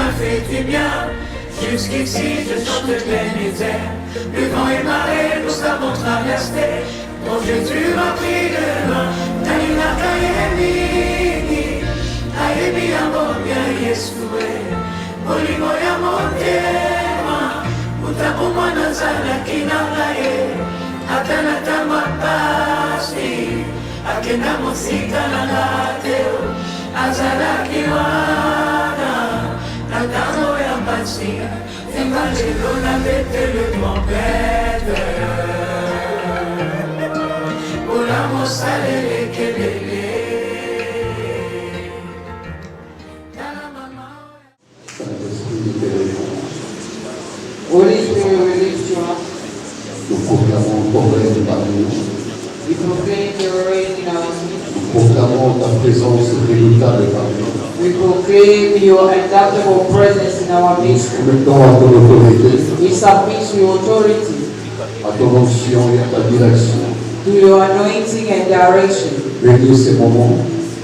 m'as fait du bien. Jusqu'ici je chante les misères. Le vent et marée, nous avons traversé. Mon Dieu, tu m'as pris de main. Naïna Kayemi, Ayemi Amonia Yesue, Olimo Yamotema, Utabumana Zana Kinalaye, Atana Tamapasi, Akena Mosika Nalateo, Azala Kiwana, Natano Yampasia, Evangelio Nabete le trompette. Holy Spirit, we lift you up. Nous proclamons ton règne parmi nous. We proclaim your reign in our midst. Nous proclamons ta présence redoutable parmi nous. We proclaim your adaptable presence in our midst. Nous mettons à ton autorité, We submit to your authority, à ton onction et à ta direction. to your anointing and direction. Bénis ces moments,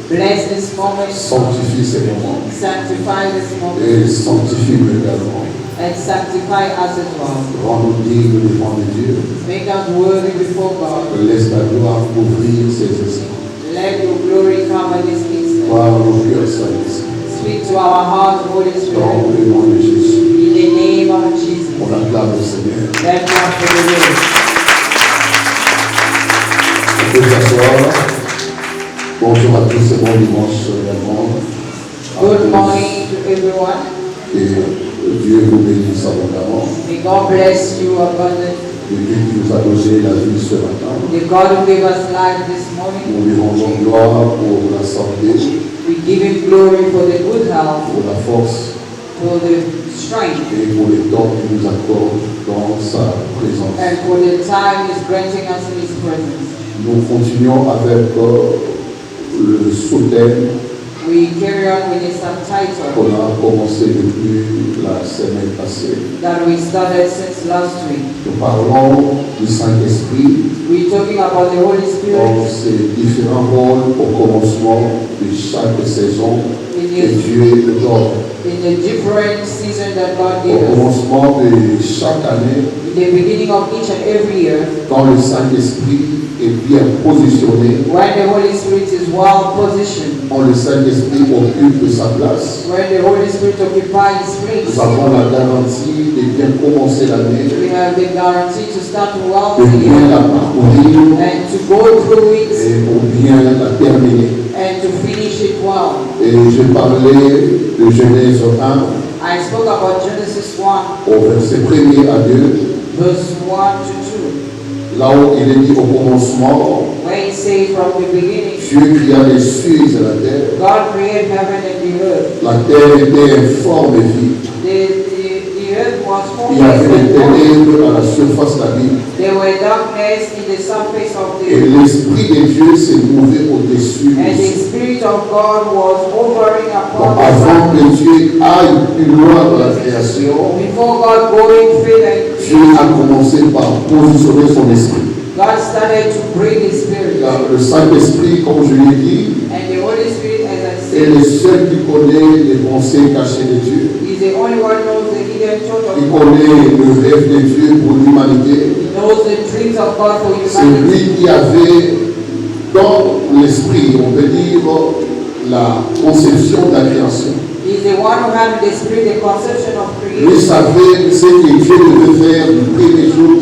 Bless this moment, sanctifie ces moments sanctify this moment, et sanctifie-nous également. and sanctify us as well. Rends-nous dignes devant Dieu. Make us worthy before God. Laisse ta gloire couvrir ces esprits. Let your glory cover this instant. Parle nos cœurs, Saint-Esprit. Speak to our hearts, Holy Dans Spirit. le nom de Jésus. In the name of Jesus. On acclame le Seigneur. Let God for the Lord. On peut s'asseoir. Bonjour à tous et bon dimanche également. Good morning to everyone. Et Dieu vous bénisse abondamment. May God bless you abundantly. Le Dieu qui nous a donné la vie ce matin. The God who gave us life this morning. Nous lui rendons gloire pour la santé, We give him glory for the good health, pour la force for the strength, et pour le temps qu'il nous accorde dans sa présence. and for the time he's granting us in his presence. Nous continuons avec le sous-thème We carry on with the subtitle qu'on a commencé depuis la semaine passée. that we started since last week. Nous parlons du Saint-Esprit We're talking about the Holy dans Spirit ses différents rôles au commencement de chaque saison in que Dieu nous donne. the different season that God Au gave us. commencement de chaque année, In the beginning of each and every year, quand le Saint-Esprit est bien positionné, when the Holy Spirit is well positioned, quand le Saint-Esprit occupe sa place, when the Holy Spirit occupies his place, nous avons la garantie de bien commencer l'année, we have the guarantee to start well de the bien la year parcourir and to go through it et pour bien la terminer. and to finish it well. Et je parlais de Genèse 1 I spoke about Genesis 1, au verset 1er à 2, verse 1 to 2, là où il est dit au commencement, where he says from the beginning, Dieu créa les cieux et la terre. God created heaven and the earth. La terre était informe et vide. The earth was Il y avait des formless and void. ténèbres à la surface de la ville. There were darkness in the surface of the Et earth. l'Esprit de Dieu s'est mouvait au-dessus And du the ciel. Spirit of God was hovering Donc, upon the avant sun. que Dieu aille plus loin dans la création, Before God going further, Dieu a commencé par positionner son esprit. God started to bring His Spirit. Car le Saint-Esprit, comme je l'ai dit, And the Holy Spirit, as I est said, le seul qui connaît les pensées cachées de Dieu. is the only one who knows the hidden thought of Il God. connaît le rêve de Dieu pour l'humanité. He knows the dreams of God for C'est humanity. lui qui avait dans l'esprit, on peut dire, la conception de la création. He is the one who had in the Spirit the conception of Lui creation. savait ce que Dieu devait faire du premier jour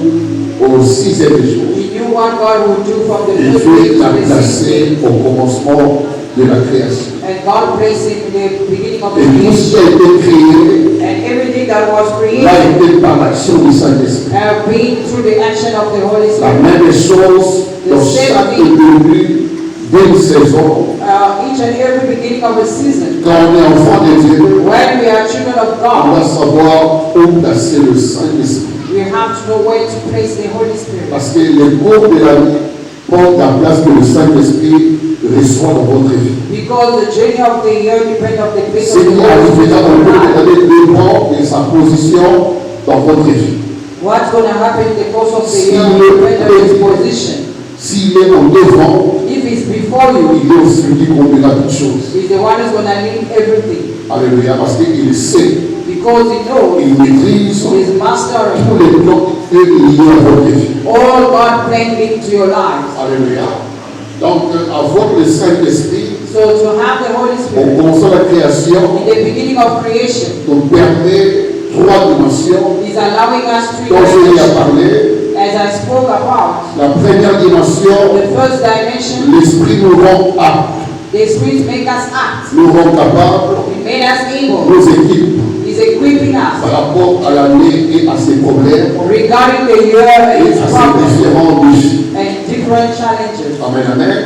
au sixième jour. He knew what God would do from the Et first Dieu day to l'a the sixth placé day. au commencement de la création. And God placed him in the beginning of Et the tout ce creation. qui a été créé And everything that was l'a created été par l'action du Saint-Esprit. have been through the action of the Holy La Spirit. même chose dans chaque début d'une saison. Each and every beginning of a season, Quand on est enfant de Dieu, when we are children of on doit God, savoir où placer le Saint-Esprit. we have to know where to place the Holy Spirit. Parce que les cours de la vie portent la place que le Saint-Esprit reçoit dans votre vie. Because the journey of the year depends on the place Ce of the qui arrivera au cours de Holy Spirit. l'année dépend de sa position dans votre vie. What's going to happen in the course of the Si year le- depends on his position. S'il est en devant, If is before you, il est celui qui conduira toutes choses. he's the one who's going to lead everything. Alléluia, parce qu'il sait, Because he knows il maîtrise he's mastering tous les plans que il y a à votre vie. all God planned into your lives. Alléluia. Donc, avoir le Saint-Esprit So to have the Holy au Spirit commencement de la création in the beginning of creation nous permet 3 dimensions is allowing us three dont je viens dimensions. parler. As I spoke about, La première dimension, the first dimension, l'Esprit nous rend aptes, the Spirit make us act. nous rend capables, He made us able. nous équipe He's equipping us par rapport à l'année et à ses problèmes regarding the year and et its à ses problems différents défis. and different challenges. Amen, amen.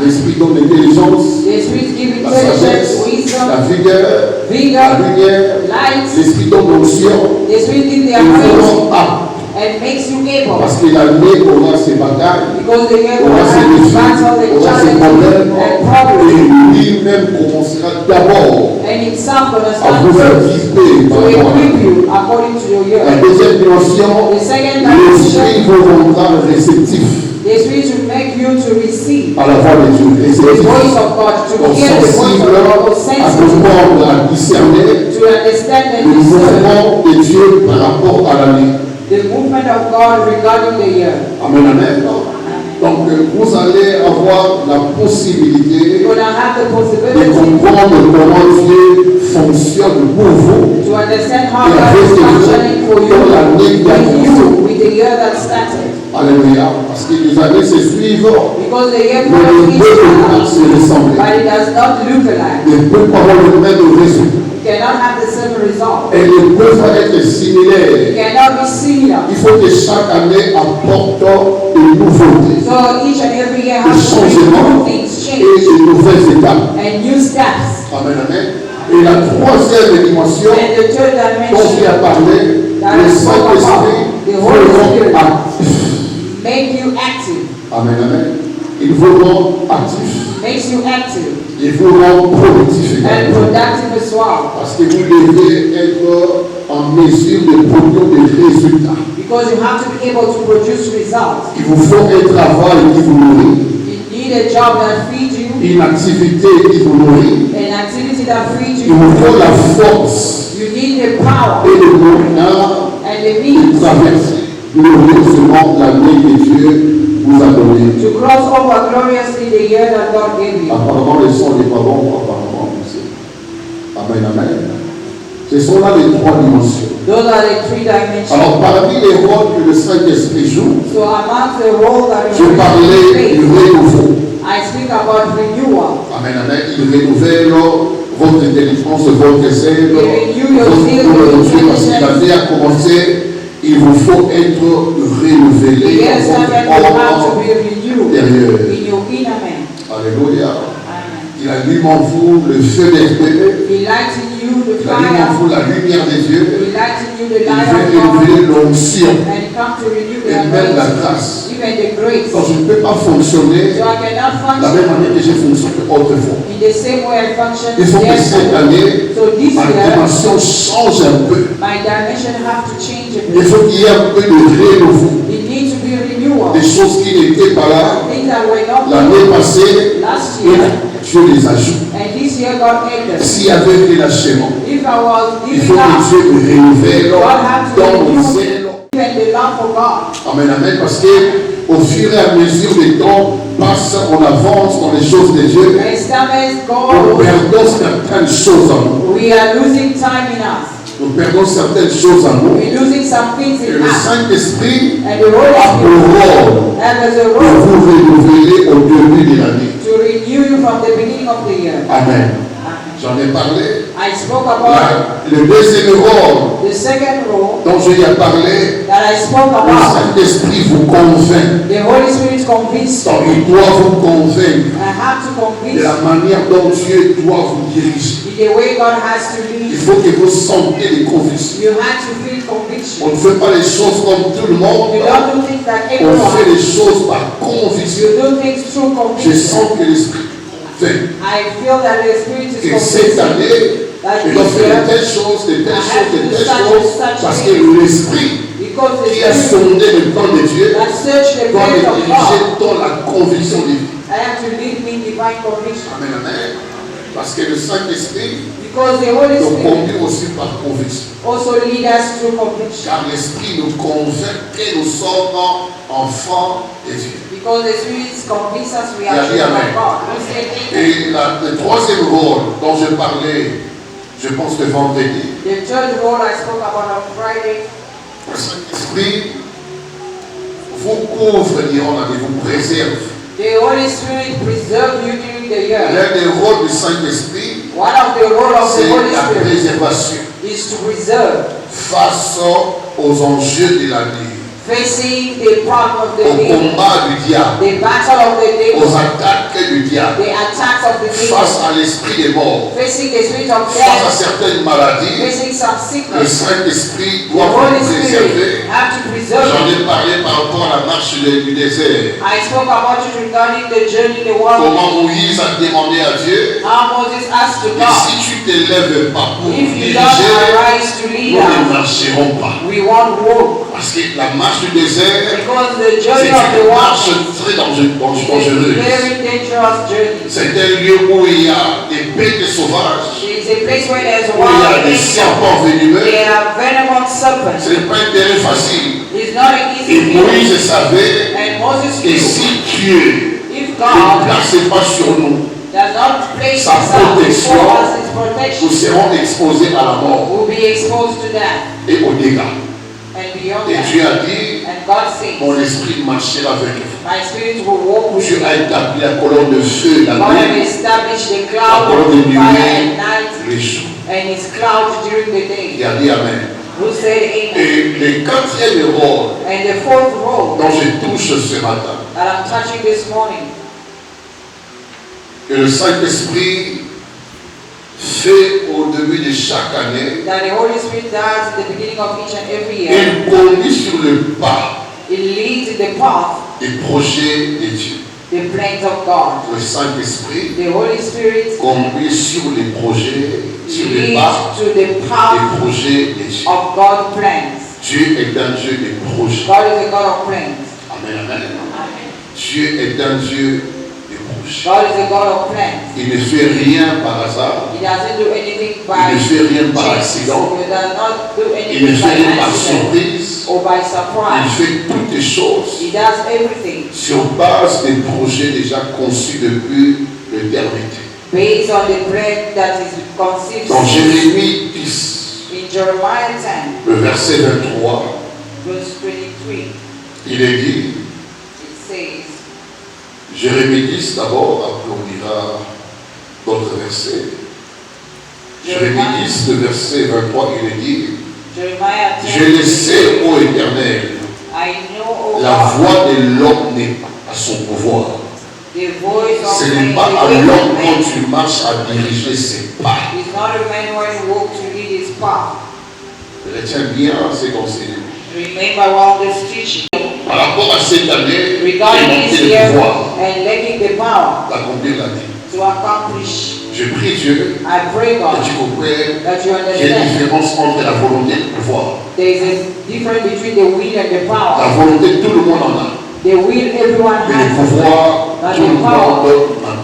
L'Esprit donne l'intelligence, The Spirit gives la intelligence, sagesse, la wisdom, vigueur, la vigor, lumière. light. L'Esprit donne l'onction The Spirit gives the et nous anointing rend aptes. and makes you able. Parce que l'année aura ses batailles, Because the year will aura ses have its défis, battles and aura ses challenges problèmes, and et problems. lui-même commencera d'abord And himself going to à start vous first équiper to par rapport à equip you according to your la year. deuxième dimension. The second L'Esprit dimension, vous rendra réceptif the Spirit will make you to receive à la voix de Dieu. the Réceptif, voice of God, to donc hear the voice sensible of God, à sensitive, comprendre, à discerner to understand and le discern mouvement de Dieu par rapport à l'année. the movement of God regarding the year. Amen, amen. Donc vous allez avoir la You're possibilité going to have the de possibility comprendre comment Dieu fonctionne pour vous to understand how et God avec is functioning for vous dans you, l'année qui a with commencé. you, with the year that started. Alléluia. Parce que les années se suivent, Because the year mais follows ne each peuvent pas other, se ressembler. but it does not look alike. Ne peuvent pas avoir le même résultat. You cannot have the same result. Elles ne peuvent pas être You similaires. cannot be similar. Il faut que chaque année apporte une nouveauté So each and every year des has to bring changements new things, et change, de nouvelles étapes. and new steps. Amen, amen. Et la troisième dimension And the third dont j'ai à dimension parler, le Saint-Esprit vous rend actif. make you active, Amen, amen. Il vous rend actif. makes you active Il vous rend productif and également. productive as well. Parce que vous devez être en mesure de produire des résultats. Because you have to be able to produce results. Il vous faut un travail qui vous nourrit, You need a job that feeds you, une activité qui vous nourrit. an activity that feeds Il you. vous faut la force You need the power et le moyen and the de means traverser glorieusement l'année que Dieu vous a donnée. to cross over gloriously the year that God gave you. Apparemment, le son n'est pas bon, apparemment. Amen, amen. Ce sont là les 3 dimensions. Those are the three dimensions. Alors, parmi les rôles que le Saint-Esprit joue, So amongst the role that je parlais du you renouveau. I speak about renewal. Amen, amen. Il renouvelle votre intelligence, votre cerveau, votre Dieu, parce qu'il a déjà commencé. Il vous faut être The renouvelé year dans started votre will have to homme be renewed intérieur. in your inner man. Alléluia. Amen. Il allume en vous le feu d'esprit. He lights in you the Il allume en fire. vous la lumière des yeux. He lights in you the Il light fait of God. élever l'onction And come to renew the et même la anointing, grâce. even the grace. Donc je ne peux pas fonctionner So I cannot de la même function manière que j'ai fonctionné autrefois. in the same way I functioned Il faut que cette yesterday. année, So this ma year, dimension change un peu. my dimension have to change a Il bit. faut qu'il y ait un peu de renouveau. It needs to be renewal. Des choses qui n'étaient pas là Things that were not l'année passée, last et year, Dieu les ajoute. and this year God made them. S'il y avait un relâchement, If I was il faut giving que up, Dieu me renouvelle God had to dans mon renew zèle. even the love for God. Amen, amen. Parce que au fur et à mesure le temps passe, on avance dans les choses de Dieu. As time as Nous goes, perdons certaines choses en nous. we are losing time in us. Nous perdons certaines choses en nous. We're losing some things Et in le us. Saint-Esprit And the Holy a pour Spirit rôle has a de role vous renouveler au début de l'année. to renew you from the beginning of the year. Amen. Amen. J'en ai parlé. I spoke about Le deuxième rôle the second role dont je viens parler, that I spoke le about. Saint-Esprit vous convainc. The Holy Spirit convinced Donc, me. il doit vous convaincre I have to de convince la you manière dont Dieu doit vous diriger. the way God has to Il lead. faut que vous sentiez les convictions. You have to feel On conviction. ne fait pas les choses comme tout le monde. You don't do things like On fait everyone. les choses par conviction. You do things through Je conviction. sens que l'Esprit fait. I feel that the Spirit is Et cette convincing année, that je dois this faire de year, telles choses, de telles choses, de telles choses, such parce things. que l'Esprit because the qui a Spirit sondé le plan de Dieu that search the doit me ways of diriger God dans la conviction divine. I have to live in divine conviction. Amen, amen. Parce que le Saint-Esprit Because the Holy nous Spirit conduit aussi par conviction. also leads us through conviction. Car l'Esprit nous convainc que nous sommes enfants de Dieu. Because the Spirit convinces us we Il a are dit children amen. of God. We say amen. Et le troisième rôle dont je parlais, je pense que vendredi, The third role I spoke about on Friday, le Saint-Esprit vous couvre, dirons là, et vous préserve. the Holy Spirit preserve you during the year. L'un des rôles du Saint-Esprit, One of the roles of c'est the Holy la Spirit préservation is to preserve, face aux enjeux de la vie, facing the problem of the au day, combat du diable, the battle of the day, aux attaques du diable, the attacks of the face devil, à l'esprit des morts, facing the spirit of face à death, certaines maladies. facing some Le sickness. Saint-Esprit The doit Holy vous préserver. Spirit have to preserve J'en you. ai parlé par rapport à la marche du désert. I spoke about it regarding the journey in the world. Comment Moïse a demandé à Dieu, How Moses asked to et God, si tu ne te lèves pas pour if you diriger, don't arise to nous lead ne us, marcherons pas. we won't walk. Parce que la marche du désert, Because the c'est journey of the une marche world très is a dangereuse. very dangerous journey. C'est un lieu où il y a des bêtes sauvages, It is a place where there's où il y a wild des animals. serpents venimeux. There are venomous serpents. Ce n'est pas un terrain facile. It's not an easy Et field. Moïse savait And Moses que knew si Dieu if ne God place pas sur nous, does not place sa himself protection, before us, his nous protection serons exposés à la mort will be exposed to death et aux dégâts. and beyond Et that. Dieu a dit, And God says, mon esprit marchera avec vous. my spirit will walk with Dieu you. a établi la colonne de feu la God has nuit, established the la cloud colonne of de fire nuée at night les jours. and his cloud during the Il day. a dit Amen. Who said amen? Et le quatrième rôle And the fourth role dont je touche ce matin, that I'm touching this morning, que le Saint-Esprit fait au début de chaque année, that the Holy Spirit does at the beginning of each and every year, il conduit sur le pas it leads in the path, des projets de Dieu. the plans of God. Le Saint-Esprit The Holy Spirit conduit sur les projets, sur les pas leads to the path des projets de Dieu. of God's plans. Dieu est un Dieu des projets. God is a God of plans. Amen, amen. Amen. Dieu est un Dieu des projets. God is a God of plans. Il ne fait rien par hasard. He doesn't do anything Il by ne fait rien par chance. accident. He does not do Il ne anything fait by rien par accident surprise. or by Il surprise. fait toutes les choses He does everything sur base des projets déjà conçus depuis l'éternité. based on the plan that is conceived Dans Jérémie 10, in Jeremiah 10, le verset 23, verse 23. il est dit, It says, Jérémie 10 d'abord, après on lira d'autres versets. Jérémie 10, le verset 23, il est dit, Jeremiah 10, je le sais, ô Éternel, I know, O la God, voix de l'homme n'est pas à son pouvoir. the voice of Ce man, n'est pas the à way of l'homme man. quand tu marches à diriger ses pas. It's not a man when he walks to lead his path. Retiens bien ces enseignements. Remember all this teaching Par rapport à cette année, regarding this démonter le year pouvoir and lacking the power d'accomplir l'année. to accomplish. Je prie Dieu I pray que God tu comprennes that you qu'il y a une understand différence entre la volonté et le pouvoir. there is a difference between the will and the La power. volonté, tout le monde en a. The will everyone Mais le has, pouvoir, tout le monde en a.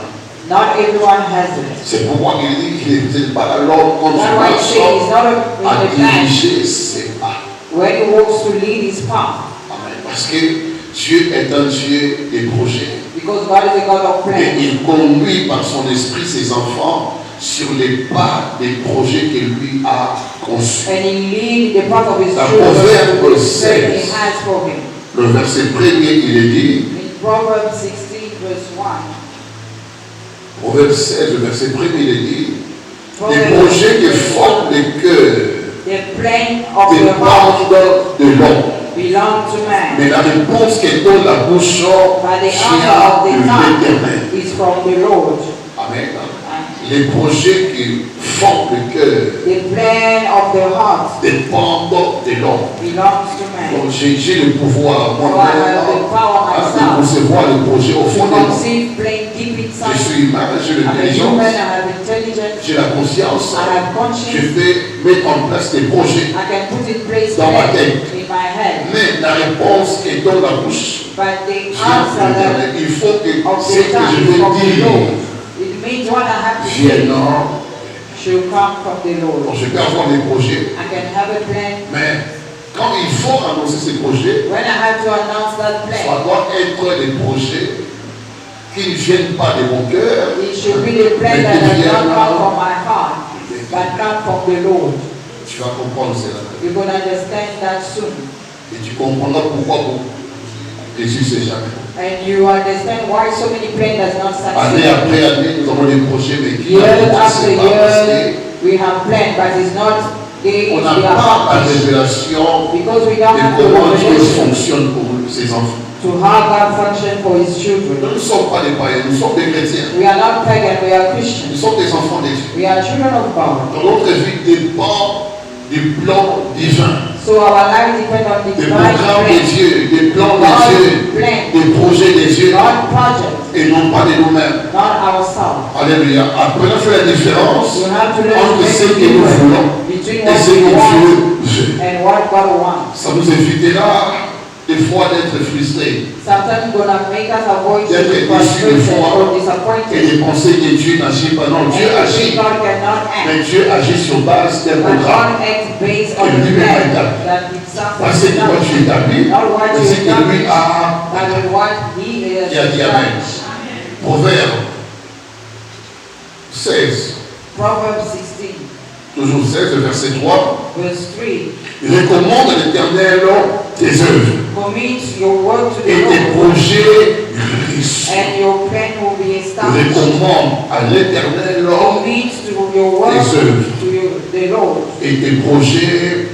not everyone has it. C'est pourquoi il dit qu'il n'est pas là l'homme quand tu That's why he says he's marches not à in the man diriger ses pas. when he walks to lead his path. Amen. Parce que Dieu est un Dieu des projets. Because God is a God of Et plans. il conduit par son esprit ses enfants sur les pas des projets que lui a conçus. And he leads the path of his Dans children Proverbe to the plan 16. he has for him. Le verset premier, il est dit, In Proverbs 16 verse 1. Proverbe 16, le verset premier, il est dit, les Proverbs projets que forment le cœur The plan of the heart dépendent de l'homme. belong to man. Mais la réponse que donne la bouche But the answer vient of the de tongue l'Éternel. is from the Lord. Amen. And Les projets qui forment le cœur the plan of the heart dépendent de l'homme. belongs to man. Donc j'ai le pouvoir So I have the moi-même power de myself concevoir le projet au to fond de moi. conceive plan deep Je inside. suis humain, j'ai I'm a human, I l'intelligence, have intelligence, j'ai la conscience, I have je conscience, peux mettre en place des projets. I can put in place Dans ma plans tête. in my head. Mais la réponse que donne la bouche But the Viens de answer l'Éternel. Il faut que of ce the que tongue je is vais from the dire Lord. It means what I have to say vienne. should come from the Bon, Lord. je peux avoir des projets, I can have a plan. mais quand il faut annoncer ces projets, When I have to announce that ça plan, doit être des projets qui ne viennent pas de mon cœur, it should be the plan that does not come from my heart, but come from the Lord. tu vas comprendre cela. You're going to understand that soon. Et tu comprendras pourquoi Jésus ne sait jamais. And you understand why so many plans does not Année succeed. après année, nous avons des projets, mais qui Year n'aboutissent after pas parce que year, we have planned, but it's not they on n'a they are pas la accomplished. révélation Because we de don't have the comment Dieu revelation fonctionne pour ses enfants. to how God function for His Nous children. ne sommes pas des païens, nous sommes des chrétiens. We are not pagan, we are Nous Christians. sommes des enfants de Dieu. We are children of God. Notre vie dépend du plan divin, So our life depends on the des divine programmes de plan, Dieu, des plans de Dieu, God's plan, des projets de Dieu, God's project, et non pas de nous-mêmes. not ourselves. Alléluia. Apprenez à faire la différence You have to learn entre to ce make que the nous voulons difference between et what ce we que want Dieu veut. and what God wants. Ça nous évitera des fois d'être frustrés Sometimes gonna make us avoid d'être being déçus des frustrated fois or et disappointed. de penser que Dieu n'agit pas. Non, Dieu And agit. God cannot Mais act. Dieu agit sur base d'un But programme. God acts based on Que the lui-même a plan établi. that himself Pas has ce que moi j'ai établi, Not what mais you ce que lui established, a. but what he is Qui a dit Amen. established. Proverbe 16, Proverbs 16, toujours 16, verset 3. verse 3. Recommande à l'Éternel tes œuvres Commit your work to et tes the Lord, projets réussissent. and your plan will be established. Recommande à l'Éternel Commit to your work tes œuvres the Lord, et tes projets.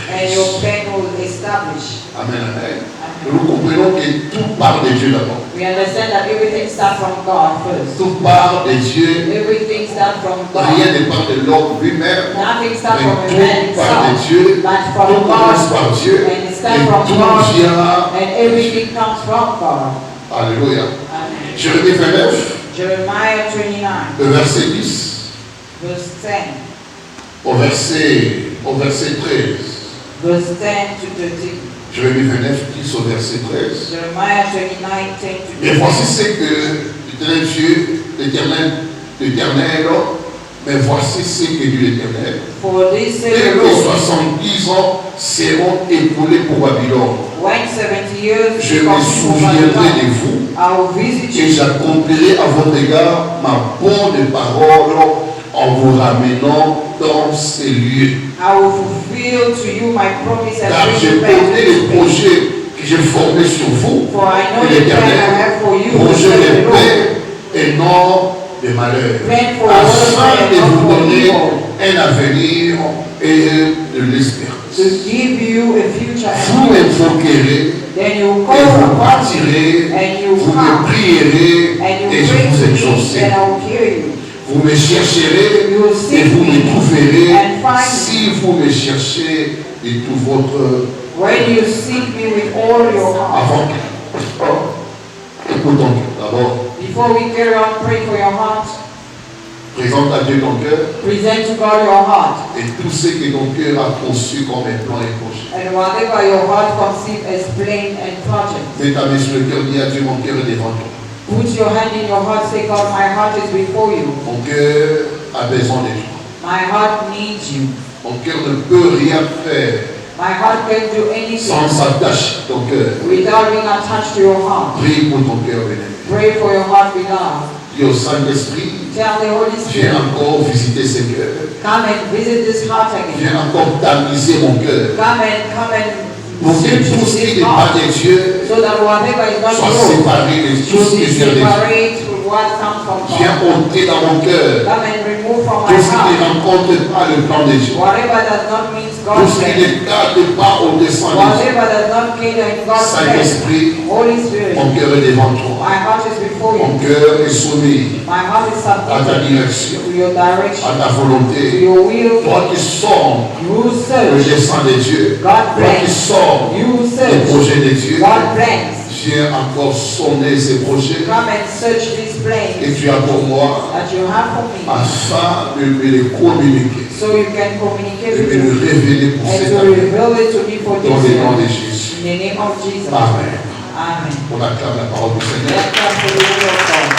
and your plan will establish. Amen, amen. Nous comprenons que tout part de Dieu d'abord. We understand that everything starts from God first. Tout part de Dieu. Everything starts from Rien God. ne part de l'homme lui-même. Nothing starts Mais from a man tout part de himself, Dieu. but Tout from commence God, par Dieu. and it Et starts from tout God, vient. and everything comes from God. Alléluia. Amen. Jérémie 29, Jeremiah 29, le verset 10 verse 10, au verset 13. verse 10 to 13. Jérémie 29, 10 au verset 13. Jeremiah 29, 10 to Et 13. voici ce que l'Éternel Dieu, l'Éternel, mais voici ce que dit l'Éternel. For this says Dès the que Lord, 70 ans seront écoulés pour Babylone, when 70 years je come me from souviendrai de Babylon, vous I will visit et you, j'accomplirai à votre égard ma bonne parole en vous ramenant dans ces lieux. I will fulfill to you my promise and Car bring je you back to connais this les place. projets que j'ai formés sur vous, For I know et the plan I l'Éternel, have for you, projet says de the Lord. paix et non de malheur, Plan for afin de good and vous not for donner evil, un avenir et de l'espérance. to give you a future Vous and hope. m'invoquerez Then you et call vous upon me, partirez, and you vous me come, prierez and et you je pray vous to me, exaucerai. and I will hear you. Vous me chercherez You will et seek vous me me trouverez and find me. si vous me cherchez de tout votre When you seek me with all your heart. avant. Écoute donc d'abord, Before we carry on, pray for your heart. présente à Dieu ton cœur Present to God your heart. et tout ce que ton cœur a conçu comme un plan et projet. And whatever your heart conceives as plan and project. Mets ta main sur le cœur, dis à Dieu, mon cœur est devant toi. Put your hand in your heart, say, God, my heart is before you. Mon cœur a besoin de toi. My heart needs you. Mon cœur ne peut rien faire My heart can do anything sans s'attacher à ton cœur. without being attached to your heart. Prie pour ton cœur, bien-aimé. Pray for your heart, beloved. Dis au Saint-Esprit, Tell the Holy viens Spirit, encore visiter ce cœur. come and visit this heart again. Viens encore tamiser mon cœur. Come and Pour que search tout ce qui this n'est pas heart. de Dieu So that whatever is not soit yours séparé de tout should ce be qui vient de Dieu. separate from what comes from Viens God. ôter dans mon cœur Come and remove from my tout ce qui ne heart rencontre pas le plan de Dieu. whatever does not mean Tout God's ce qui plan. ne cadre pas au dessein de Dieu. Whatever does not cater in God's plan. Saint-Esprit, Holy Spirit, mon cœur est devant toi. my heart is before Mon you. cœur est soumis My heart is à ta submitted direction, to your à direction, ta to volonté. your will. Toi qui sors You le search. dessein de Dieu, God toi qui plans. sors You le search. projet de Dieu, God plans. viens encore sonner ces projets Come and search these que plans tu as pour moi that you have for me, afin de me les communiquer, so you can communicate de with me le me révéler pour and cette to année. reveal it to me for Dans this le nom de year. Jésus. In the name of Jesus. Amen. Amen. On acclame la parole du Seigneur. Let's come to the word of God.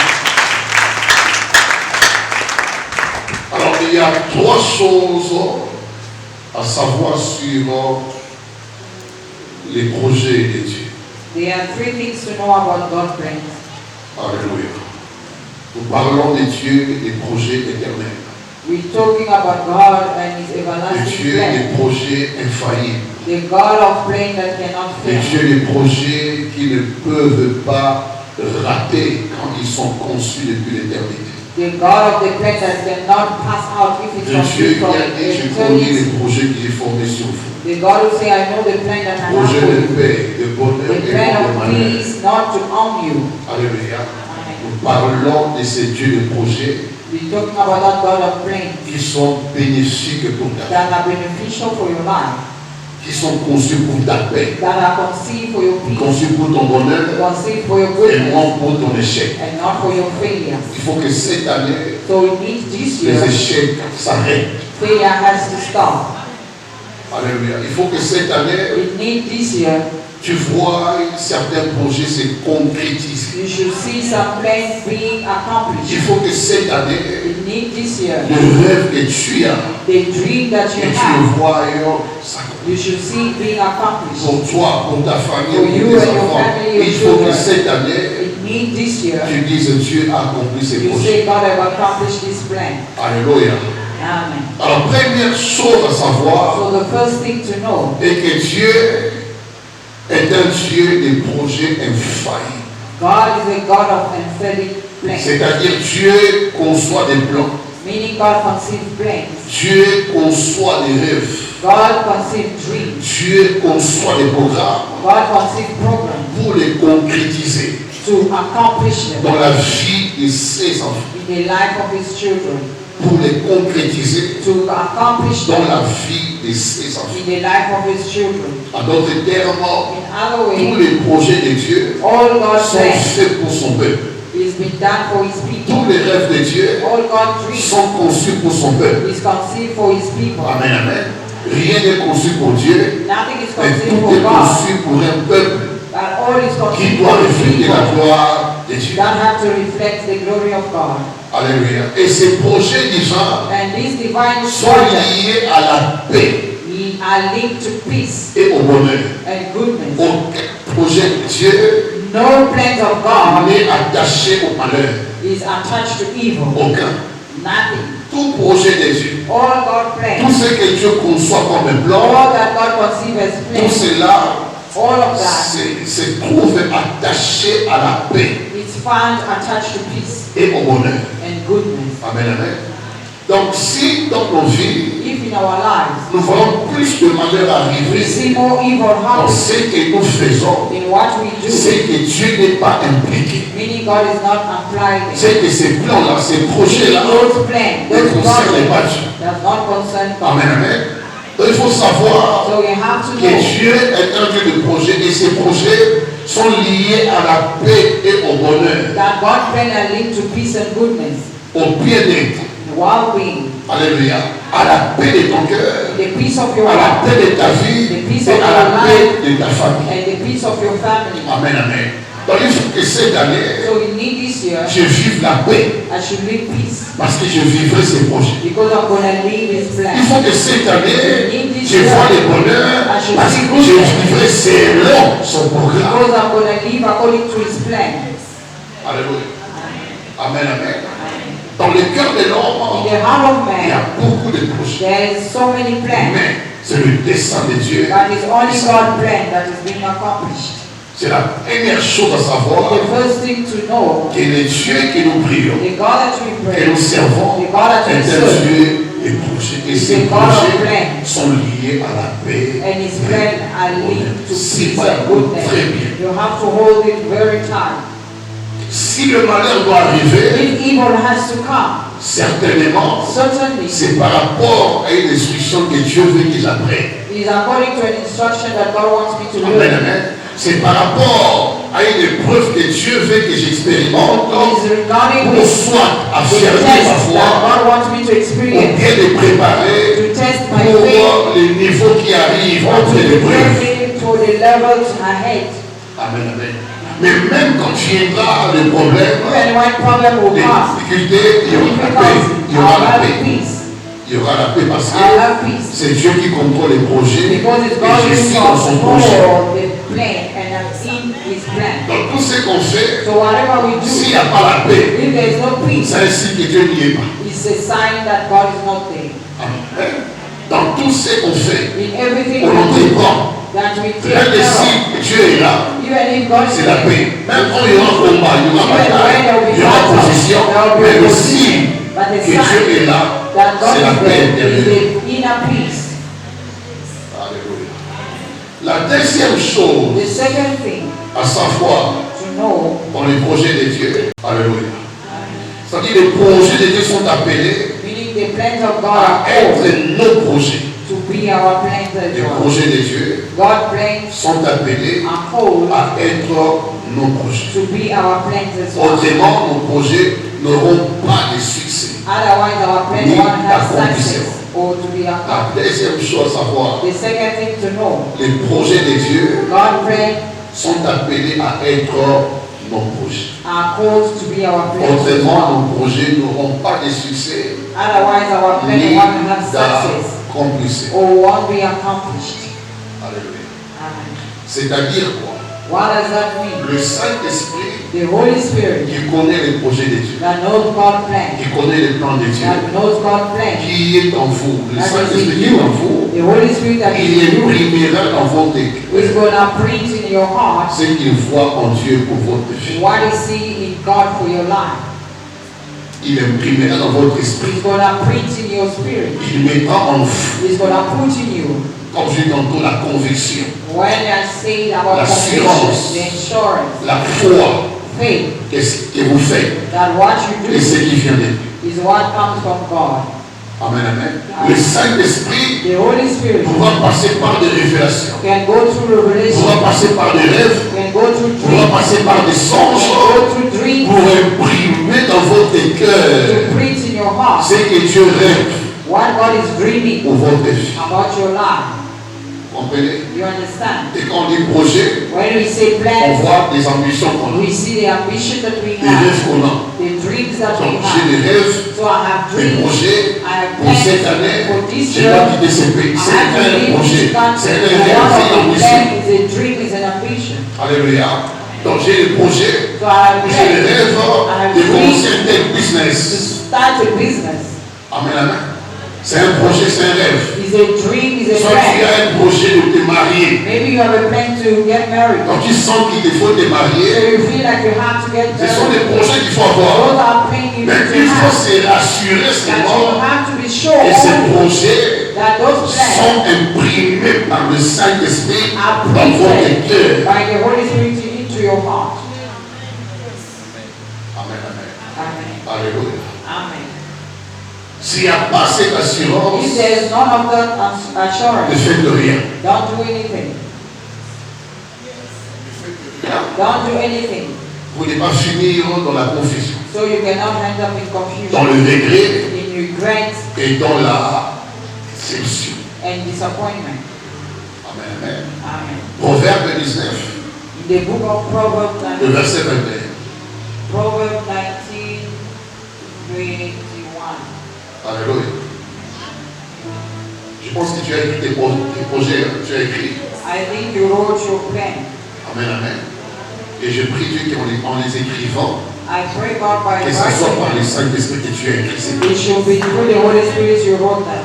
Alors, il y a trois choses à savoir sur les projets de Dieu. There are three things to know about God's plans. Alléluia. Nous parlons de Dieu et des projets éternels. We're talking about God and His De everlasting Dieu plan. des projets infaillibles. The God of plans that cannot De fail. Dieu des projets qui ne peuvent pas rater quand ils sont conçus depuis l'éternité. The God of the plan that cannot pass out if it's De Dieu complete qui from a dit, je connais eternity. les projets que j'ai formés sur vous. The God who say, I know the plan that I have Projet for de you. paix, de bonheur The et plan de of malheur. peace, not to harm you. Alléluia. Amen. Nous parlons de ces dieux de projets We're talking about that God of plans qui sont bénéfiques pour ta vie, that are beneficial for your life, qui sont conçus pour ta paix, that are conceived for your peace, conçus pour ton bonheur conceived for your et goodness, non pour ton échec. and not for your failure. Il faut que cette année, So it needs this les year, échecs s'arrêtent. failure has to stop. Alléluia. Il faut que cette année, It needs this year, tu vois certains projets se concrétiser. you should see some plans being Il accomplished. faut que cette année, It needs this year, le rêve que tu as, the dream that que you tu have, le vois s'accomplir. you should see it being accomplished. Pour toi, pour ta famille, For pour you tes and your enfants, family, your il faut que children. cette année, It needs this year, tu dises Dieu a accompli ses you projets. say God have accomplished this plan. Alléluia. Amen. Alors, première chose à savoir So the first thing to know, est que Dieu est un Dieu des projets infaillibles. God is a God of emphatic plans, C'est-à-dire Dieu conçoit des plans, meaning God conceives plans, Dieu conçoit des rêves, God conceives dreams, Dieu conçoit des programmes God conceives programs pour les concrétiser to accomplish them dans la vie de ses enfants, in the life of His children, pour les concrétiser to accomplish dans them la vie de ses enfants. in the life of His children. En d'autres termes, In other tous ways, les projets de Dieu all God's sont plans faits pour son peuple. is been done for His Tous people. les rêves de Dieu All God's dreams sont conçus pour son peuple. is conceived for His people. Amen, amen. Rien n'est conçu pour Dieu, Nothing is mais conceived tout for est God, conçu pour un peuple but all is qui conceived doit for His refléter la people gloire de Dieu. that have to reflect the glory of God. Alléluia. Et ces projets divins And these divine sont projects liés à la paix are linked to peace et au bonheur. and goodness. Aucun projet de Dieu No plans of God n'est attaché au malheur. is attached to evil. Aucun. Nothing. Tout projet de Dieu, All God tout plans, ce que Dieu conçoit comme un plan, all that God conceives as tout plans, cela all of that se trouve attaché à la paix is found attached to peace et au bonheur. and goodness. Amen, amen. Donc si dans nos vies, If in our lives nous voyons plus de malheur we see arriver more evil dans happen ce que nous faisons, in what we do, c'est que Dieu n'est pas impliqué. meaning God is not applying it. C'est que ces plans-là, ces Meaning projets-là those plans, ne those concernent pas projects Dieu. does not concern God. Amen, amen. Donc il faut savoir So you have to que know Dieu est un Dieu de projets et ces projets sont liés à la paix et au bonheur, that God's plans are linked to peace and goodness, au bien-être. well-being, Alléluia. À la paix de ton cœur, the peace of your à la life, paix de ta vie et à la paix de ta famille. and the peace of your family. Amen, amen. Donc il faut que cette année, So we need this year, je vive la paix I should live peace parce que je vivrai ces projets. because I'm going to live His Il plan. faut que cette année, je vois le bonheur parce que je vivrai selon son programme. Because I'm going to live according to His plan. Alléluia. Amen, amen. Dans le cœur de In l'homme, the heart of il y a man, beaucoup de projets. there is so many plans, Mais c'est le dessein de Dieu. but it's only God's plan that is being accomplished. C'est la première chose à savoir The first thing to know, que le Dieu que nous prions, the God that we que pray, nous servons, the God that est we un serve, Dieu des projets. Et ces the God of projets plans, sont liés à la paix. and His plan are linked to Si peace voilà, and goodness. très bien. You have to hold it very tight. Si le malheur doit arriver, If evil has to come, certainement, certainly c'est par rapport à une instruction que Dieu veut que j'apprenne. it is according to an instruction that God wants me to Amen, learn. amen. C'est par rapport à une épreuve que Dieu veut que j'expérimente It is regarding pour the soit test affirmer ma that foi God wants me to ou experience, bien de préparer to test my pour faith, les niveaux qui arrivent or to après prepare l'épreuve. me for the levels ahead. Amen, amen. Mais même quand viendra le problème, Even when problem will les come, difficultés, il y aura la paix. Il y I'll aura la have paix. peace. Il y aura la paix parce I'll que have peace. c'est Dieu qui contrôle les projets Because it's et God je who suis dans son projet. controls the plan and I'm in His plan. Dans tout ce qu'on fait, So whatever we s'il do, n'y a pas la paix, if there is no peace, c'est un signe que Dieu n'y est pas. it's a sign that God is not there. Amen. Dans tout ce qu'on fait, In everything on we do, entreprend. that we Rien take de care signe of, que Dieu est là, even if God is c'est la there, paix. Même quand il y aura combat, il y aura even when bataille, there will il be y aura battle, opposition, there will be mais le opposition, signe but the que Dieu sign est là, that God c'est la is paix there intérieure. is the inner peace. Alléluia. La deuxième chose The second thing à savoir to know, dans les projets de Dieu, alléluia. C'est-à-dire les projets de Dieu sont appelés meaning the plans of God à are called être nos projets. to be our plans as Les well. projets de Dieu God plans sont appelés are called à être nos projets. to be our plans as well. Autrement, nos projets n'auront pas de succès. Otherwise, our plans Ni won't have d'accomplissement. success or to be La accomplished. deuxième chose à savoir, The second thing to know, les projets de Dieu God plans sont appelés à être nos projets. are called to be our plans as Autrement, well. nos projets n'auront pas de succès Otherwise, our plans ni won't have success d'accomplissement. or won't be accomplished. Alléluia. Amen. C'est-à-dire quoi? What does that mean? Le Saint-Esprit The Holy Spirit qui connaît les projets de Dieu, that knows God's plan, qui connaît les plans de Dieu, that knows God's plan, qui est en vous, le that is Saint-Esprit in qui est en you, vous, the Holy Spirit that is il in you, imprimera dans votre is cœur going to print in your heart ce qu'il voit en Dieu pour votre vie. what you see in God for your life. Il imprimera dans votre esprit. He's going to print in your spirit. Il mettra en vous, He's going to put in you. comme je dis tantôt, la conviction, When I say about L'assurance. conviction, the insurance, la foi faith, que ce que vous faites that what you et ce do qui vient de Dieu. is what comes from God. Amen, amen. Le Saint-Esprit The Holy Spirit pourra passer par des révélations, can go through revelation, pourra passer par des rêves, can go through pourra dreams, passer par des can songes go through dreams, pour imprimer dans votre cœur to print in your heart ce que Dieu rêve what God is dreaming pour votre vie. about your life. Vous comprenez? You understand? Et quand on dit projet, When we say on plans, voit des ambitions qu'on a, we see the ambition that we des rêves have, qu'on a. the dreams that we Donc j'ai have. des rêves, So I have des dreams. projets. I have Pour plans cette année, for this je year. dois quitter ce pays. I C'est have to un leave projet. this country. C'est un One rêve, of c'est une the ambition. plans is a dream, is an ambition. Alléluia. Donc j'ai des projets, So I have j'ai des plans rêves de commencer un tel to business. start a business. Amen, amen. C'est un projet, c'est un rêve. Is a dream, is a Soit tu plan. as un projet de te marier. Maybe you have a plan to get married. Donc tu sens qu'il te faut te So marier. you feel like you have to get Ce sont married. des projets qu'il faut Those avoir. are plans you Mais need il to faut have. se rassurer That you seulement have to be sure que ces only projets that those plans sont imprimés par le Saint-Esprit are dans votre printed cœur. by the Holy Spirit into your heart. Amen, amen. Amen. Alléluia. Amen. S'il n'y a pas cette assurance, If there is none of that ne assurance, faites rien. don't do anything. Don't do anything. Vous ne pas finir dans la confusion, So you cannot end up in dans confusion, le regret in regret et dans la déception. and disappointment. Amen, amen. Amen. Proverbe 19, In the book of Proverbs, le verset 21. Proverbs 19, 21. Alléluia. Je pense que tu as écrit tes projets, tu as écrit. I think you wrote your plan. Amen, amen. Et je prie Dieu qu'en les écrivant, I pray God by que ce soit par writing les Saint-Esprit que tu as écrit. ces it should be through the Holy Spirit you wrote that.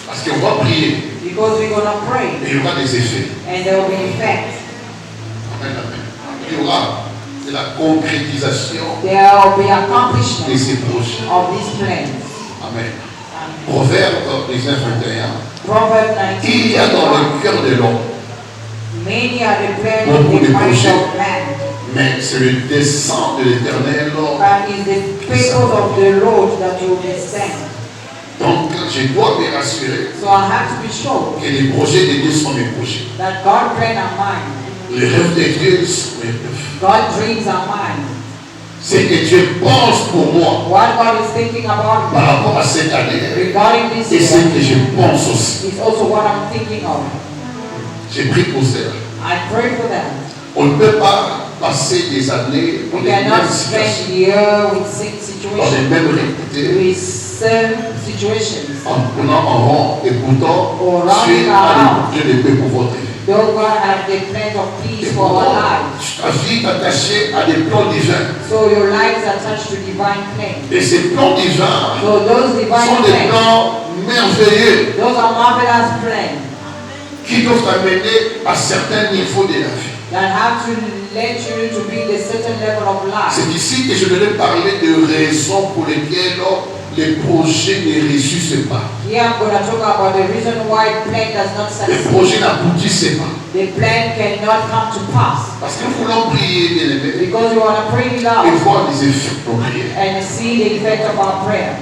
Parce qu'on va prier Because we're going to pray et il y aura des effets. and there will be effect. Amen, amen. Il y aura de la concrétisation There will be de accomplishment ces projets. of these plans. Amen. Amen. Proverbe 19, 21. Proverbs Il 19, y a dans 21. le cœur de l'homme, Many are the plans Beaucoup of de the mind projets. of man, mais c'est le dessein de l'Éternel. but it's the purpose of the Lord that you will stand. Donc, je dois me rassurer So I have to be sure que les projets de Dieu sont mes projets. that God's plans are mine. Les rêves de Dieu sont mes rêves. God's dreams are mine. Ce que Dieu pense pour moi What God is thinking about par me rapport à cette année, regarding this et ce year que je pense aussi. is also what I'm thinking of. J'ai pris pour cela. I pray for them. On ne peut pas passer des années dans We les mêmes cannot situations, spend year with same dans les situation, mêmes réalités, with same situations. en tournant en rond et pourtant Or Dieu running a around. des Dieu de paix pour votre vie. Though God has the plans of Et peace for our pourtant, lives, ta vie est attachée à des plans divins. so your lives are attached to divine plans. Et ces plans divins So those divine sont des plans, plans merveilleux those are marvelous plans qui doivent t'amener à certains niveaux de la vie. that have to let you to be the certain level of life. C'est ici que je voudrais parler de raisons pour lesquelles les projets ne réussissent pas. Here I'm going to talk about the reason why plan does not Les succeed. projets n'aboutissent pas. The plan cannot come to pass Parce que nous voulons prier, bien aimé, because we want to pray et loud voir les effets de nos prières. and see the effect of our prayer.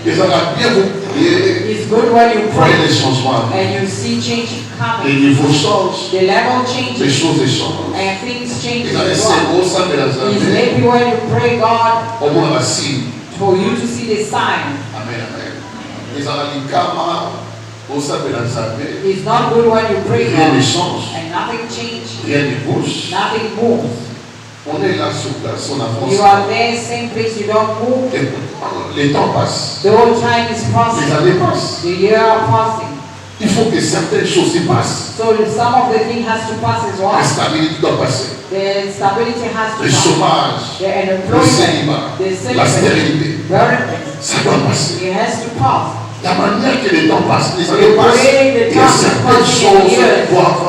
Et ça va bien vous prier, It's good when you voyez pray les changements. and you see change Les coming. niveaux changent, The level les changes choses changent. and things change Et dans les as well. cerveaux, ça me l'a It's amené. maybe when you pray God Au moins la signe. for you to see the sign. Amen, amen. Et dans la likama, au ça me l'a amené. It's not good when you pray Rien ne God change, and nothing changes, rien ne bouge. nothing moves. On est là sur place, on avance. You are there, same place, you don't move. Et les temps passent, The whole time is les passing. années passent. The year are passing. Il faut que certaines choses se passent. So some of the thing has to pass as La well. stabilité doit passer. The stability has to Le pass. chômage, The le unemployment, célibat, the la celibacy, stérilité, barrenness, ça doit passer. it has to pass. La manière que les temps passent, les The années passent, way the il y a time is certaines passing choses in years. qui doivent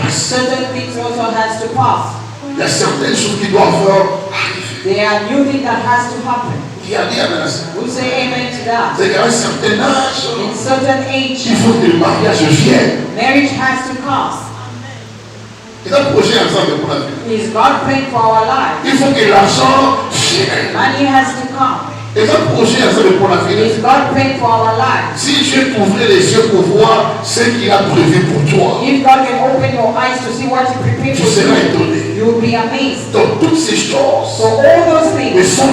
passer. Certain things also has to pass. Il y a certaines choses qui doivent arriver. There are new things that has to happen. Qui a dit amen à ça? We say amen to that. C'est qu'à un certain âge, In certain age, il faut que le mariage vienne. marriage has to come. Il y a un projet ensemble pour la vie. Is God praying for our lives? Il faut que l'argent vienne. Money has to come. Il y a un projet ensemble pour la vie. Is God praying for our lives? Si Dieu t'ouvrait les yeux pour voir ce qu'il a prévu pour toi, If God can open your eyes to see what He prepared tu for seras you, étonné. you will be amazed. Donc toutes ces choses So all those ne things sont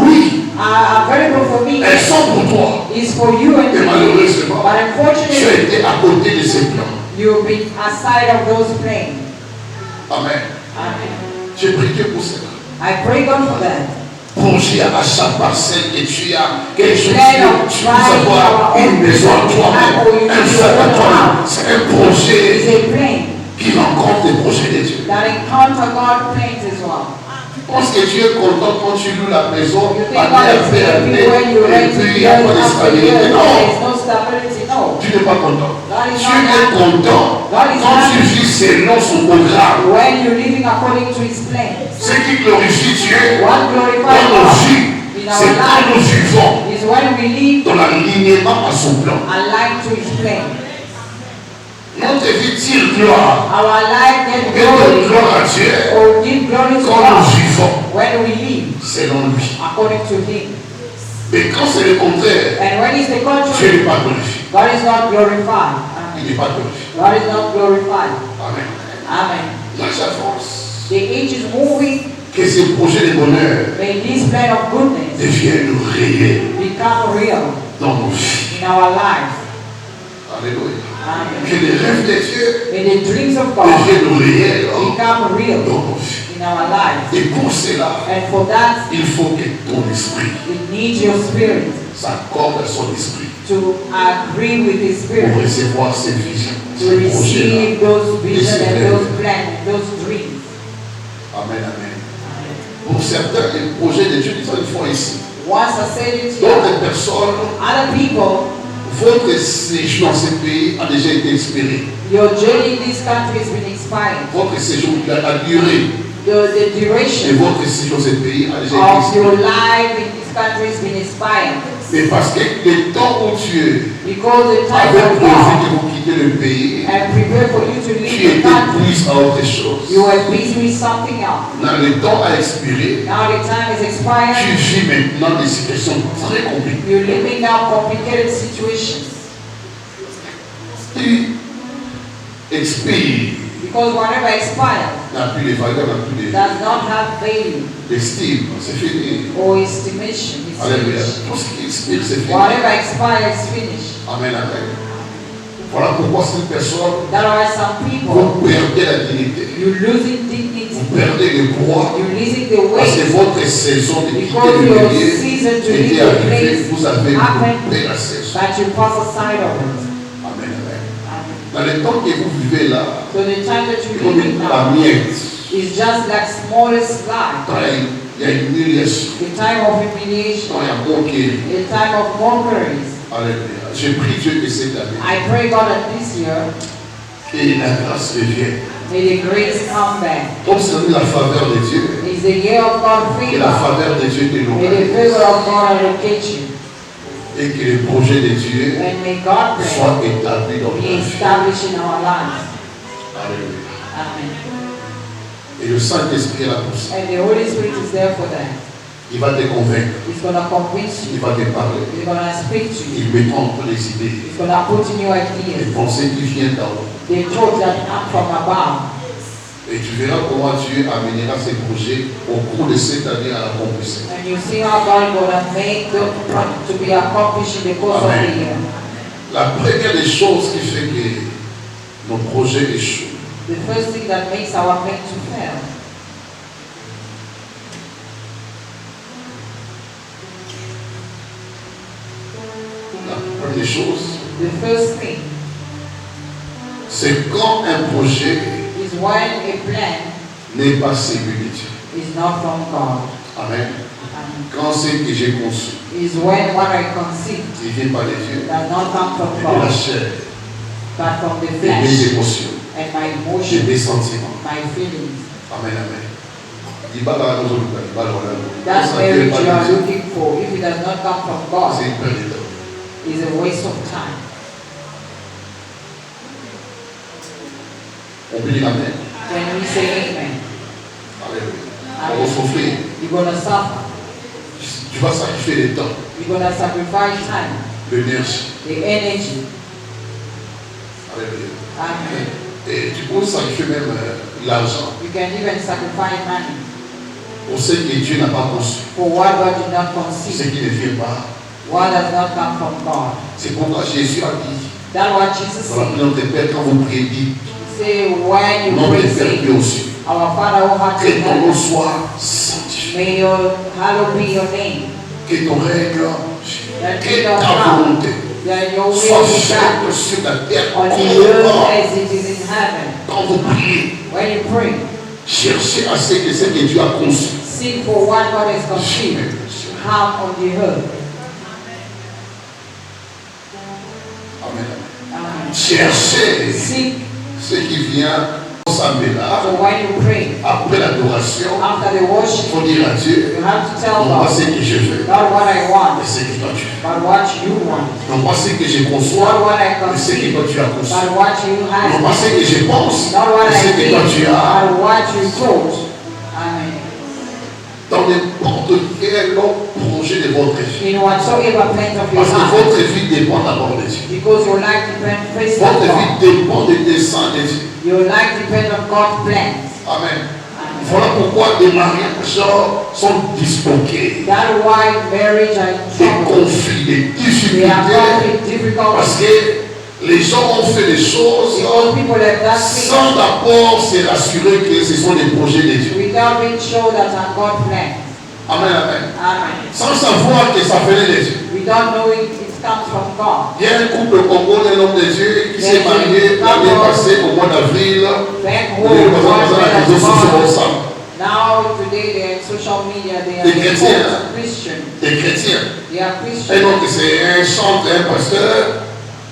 oui, are available for me. elles sont pour toi. Is for you and Et me. malheureusement, But tu as unfortunately, été à côté de ces plans. you'll be aside of those plans. Amen. Amen. J'ai prié pour cela. I pray God for that. Projet à chaque parcelle que tu as, quelque chose Plan que of tu veux avoir trying une maison à toi-même, un sac à toi. C'est un It's projet a plan qui rencontre les projets de Dieu. that encounter God plans as well. Je pense que Dieu est content quand tu loues la maison, You think année God is après happy année, when you et rent puis it il n'y a years pas de after stabilité. years, Non, there is no stability, no. tu n'es pas content. God is Dieu not est happy. content God is quand tu happy vis selon son programme. when you're living according to His plans. Ce qui glorifie Dieu What dans glorifies nos God vies, in c'est our quand nous life vivons is when we live dans l'alignement à son plan. aligned to His plan. Notre vie tire gloire. Our life Et gets de glory gloire à Dieu or give glory to quand nous God vivons when we live selon lui. according to Him. Mais quand c'est le contraire, And when it's the Dieu contrary, n'est pas glorifié. God is not glorified. Il Amen. n'est pas glorifié. God is not glorified. Amen. Amen. Là, j'avance. The age is moving. Que ces projets de bonheur May this plan of goodness deviennent réels become real dans nos vies. in our lives. Alléluia. Amen. Que les rêves de Dieu May the dreams of God deviennent réels become real dans nos vies. in our lives. Et pour cela, And for that, il faut que ton esprit it needs your spirit s'accorde à son esprit to agree with His pour spirit, recevoir ces visions, to ces projets-là. receive those visions ces and rêves. those plans and those dreams. Amen, amen. Pour certains, les projets de Dieu, ils font ici. Once I said it here, D'autres personnes, other people, votre séjour dans ce pays a déjà été expiré. your journey in this country has been expired. Votre séjour, la durée The de duration votre séjour dans ce pays a déjà été of your expiré. life in this country has been expired. Mais parce que le temps où Dieu Because the time avait of prévu God que vous quittez le pays, and prepare for you to tu leave the étais country, prise à autre chose. you were busy with something else. Là, le temps a expiré. Now the time is Tu expired. vis maintenant des situations très compliquées. You're living now complicated situations. Tu expires. Because whatever expires N'a plus de valeur, n'a plus does not have value d'estime. C'est fini. or estimation. It's Alléluia. finished. Tout ce qui expire, c'est fini. Whatever expires is finished. Amen, amen. Voilà pourquoi cette personne, There are some people, vous perdez la dignité. you're losing dignity, Vous perdez le poids. you're losing the Parce que weight, votre saison de quitter because le your milieu season to leave était the arrivée. place Vous avez happened, coupé la saison. but you pass aside of it. Amen, amen. Amen. Dans le temps que vous vivez là, So the time that c'est you comme live in la now miette. is just like smallest life. Quand il y a une humiliation, The time of humiliation, quand il y a moquerie. the time of mockeries. Alléluia. Je prie Dieu que cette année, I pray God that this year, que la grâce revienne. may the grace come back. Comme c'est la faveur de Dieu, It's the year of God que la favor. faveur de Dieu te May the localise. favor of God locate you. Et que le projet de Dieu And may God soit pray établi dans ta be vie. established in our lives. Alléluia. Amen. Et le Saint-Esprit est là pour ça. And the Holy Spirit is there for that. Il va te convaincre. He's going to convince Il you. va te parler. He's going to speak to you. Il mettra en toi les idées, He's going to put in your les ideas. pensées qui viennent d'en haut. The thoughts that come from above. Et tu verras comment Dieu amènera ses projets au cours de cette année à l'accomplissement. And you see how God is going to make them to be accomplished in the course of the year. La première des choses qui fait que nos projets échouent, The first thing that makes our faith to fail la première chose, the first thing c'est quand un projet is when a plan n'est pas celui de Dieu. is not from God. Amen. And Quand ce que j'ai conçu is when what I conceive ne vient pas des yeux, does not come from mais de la God, chair, but from the de mes flesh émotions, and my de emotions, mes sentiments. my feelings. Amen, amen. Il va là, nous autres, il va là, That ça marriage vient pas you are de Dieu. looking for, if it does not come from God, C'est une perte de temps. is a waste of time. On peut dire Amen. When we say amen, Alléluia. On va souffrir. you're going to suffer. Tu vas sacrifier le temps, You're going to sacrifice time, l'énergie. the energy. Alléluia. Amen. Et tu peux sacrifier même l'argent You can even sacrifice money pour ce que Dieu n'a pas conçu, for what God did not pour conceive, ce qui ne vient pas. what does not come from God. C'est pourquoi Jésus a dit That's what Jesus dans la said. prière de Père, quand vous priez, dites, He said, when you nom de pray, Père qui est say, aux cieux, our Father who art que in ton nom heaven, soit sanctifié, may your hallowed be your name. que ton règne, That que kingdom ta come, volonté that your soit will be faite done sur la terre on the comme earth au as it is in heaven. Quand vous priez, When you pray, cherchez à ce que Dieu a conçu. seek for what God has conceived, come on the earth. Amen. Amen. Cherchez Seek, ce qui vient au Sambela. so when you pray, Après l'adoration, after the il worship, faut dire à Dieu, you have to tell non pas God, ce que je fais, not what I mais want, ce que toi tu fais. but what you want. Non pas ce que je Not conçois, what I mais ce que conceive, toi tu as conçu. but what you Non pas have. ce que je pense, Not what mais ce I que toi tu think, as. but what you thought. Amen. Dans n'importe quel projet de votre vie. In whatsoever plans of your Parce que life, votre vie dépend d'abord de Dieu. because your life depends first on Votre vie God. dépend des desseins de Dieu. Your life depends on God's plans. Amen. Amen. Voilà pourquoi les mariages sont disloqués. That's why marriage are in Des trouble. conflits, des They are difficultés. conflict, Parce difficult, que les gens ont fait des choses because people have done things sans d'abord se rassurer que ce sont des projets de Dieu. without being sure that are God's plans. Amen, amen. Amen. Sans savoir que ça venait de Dieu. Without knowing it comes from God. Il y a un couple au Congo d'un homme de Dieu qui s'est marié l'année passée au mois d'avril. Back Les home, réseaux sociaux God, ensemble. now today they are in social media, they are Des chrétiens. Christian. Des chrétiens. They are Un Christian. autre c'est un chanteur, un pasteur.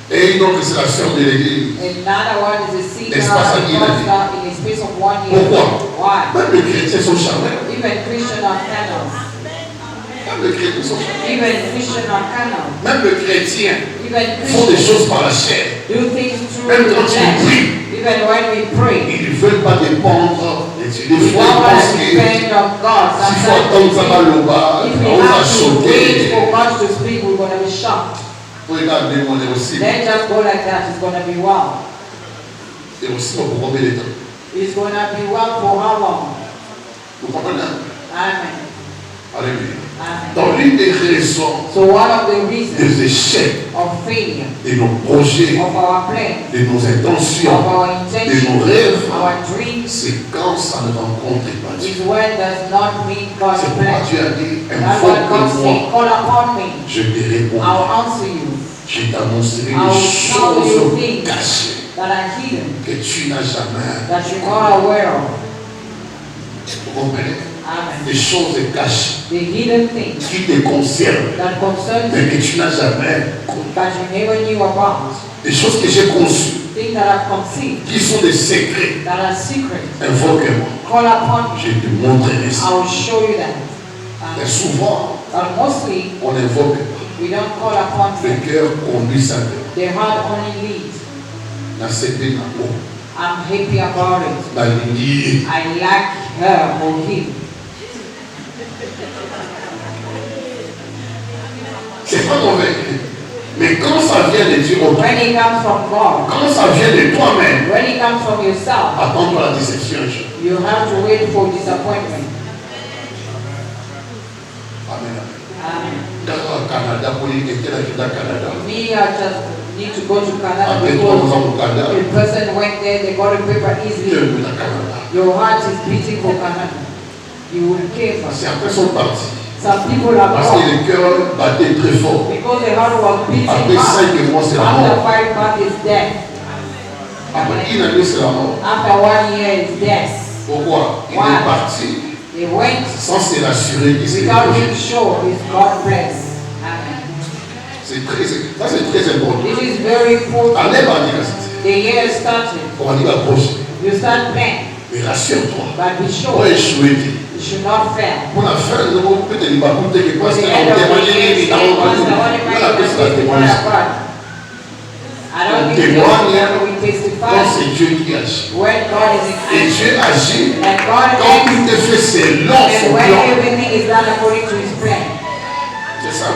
Et une autre c'est la sœur de l'église. Another one is a singer, N'est-ce pas ça a qu'il a dit? pastor in a space of 1 year. Pourquoi? Why? Même les chrétiens sont charnels. Even Christian are carnal. Même les chrétiens sont charnels. Even Christian are carnal. Même les chrétiens Even font des Christians choses par la chair. do things through Même the quand ils flesh. prient, Even when we pray, ils ne veulent pas dépendre de Dieu. Des we fois, don't ils want pensent to que depend on God. s'il faut attendre ça va le bas, If we on va have to wait sauter. for God to speak, we're going to be shocked. Regardez, on est aussi. Then just go like that. It's going to be wow. Et aussi pour combien de temps? It's going to be wow for how long? Vous comprenez? Amen. Alléluia. Amen. Donc l'une des raisons So one of the reasons des échecs of failure de nos projets, of our plans, de nos intentions, of our de nos intentions, rêves, our dreams, c'est quand ça ne rencontre pas Dieu. is when does not meet God's C'est pourquoi plan. Dieu a dit, That's what God invoque-moi, said, call upon me, je te répondrai. I'll answer you, Je t'annoncerai I will les tell you choses things cachées that are hidden, que tu n'as jamais. that you're not aware of. Vous comprenez? Amen. Des choses cachées The hidden things qui te concernent, that concern mais you, que tu n'as jamais connues. that you never knew about, Des choses que j'ai conçues, things that are conceived, qui sont des secrets. that are secret. Invoque-moi. Call upon me, Je te montrerai I ça. will show you that. Mais souvent, But mostly, on n'invoque pas. we don't call upon Le them. cœur conduit sa vie. The heart only leads. Dans cette vie, I'm happy about it. la lignée. I like her or him. C'est pas mauvais. Mais quand ça vient de Dieu, When it comes from God, quand ça vient de toi-même, when it comes from yourself, attends-toi la déception un jour. you have to wait for disappointment. Amen. Amen. D'accord, au Canada, pour y était là, j'étais au Canada. Me, I just need to go to Canada Après 3 because ans au Canada, the person went there, they got a paper tu es easily. venu au Canada. Your heart is beating for Canada. You will care for. Certains sont partis. Some people are Parce que gone le cœur battait très fort. because the heart was beating Après hard. 5 mois, c'est la After mort. 5 months is death. Après 1 année, c'est la mort. After 1 year is death. Pourquoi? Il Why? est parti They went sans se rassurer qu'il s'est without projeté. being sure is God bless. Amen. C'est très important. This is very important. Allez, va dire ça. The year started. On va dire approche. You start playing, Mais rassure-toi. but be On sure va échouer. you should not fail. Pour la fin, nous peut-être il va compter que For parce the que end of the year, on say, Pastor, what am I la going to testify about? I don't need to testify, we quand testify c'est Dieu qui agit. when God is in Et action. Dieu agit And God quand acts, tout est fait selon and son when plan. everything is done according to His plan. C'est ça.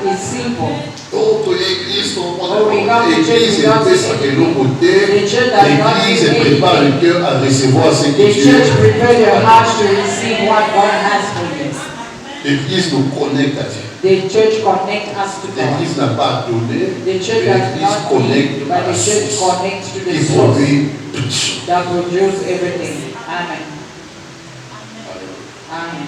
It's simple. D'autres églises sont Oh, we come to church, l'église we don't est ça de l'autre côté. The church does not L'église need prépare le cœur à recevoir ce que The Dieu. church prepared your heart to receive what God has for you. L'église nous connecte à Dieu. The church connects us to God. L'église n'a pas donné, The church mais does l'église not connecte need, à but la the church source connects to the qui source produit toutes choses. that produces everything. Amen. Amen.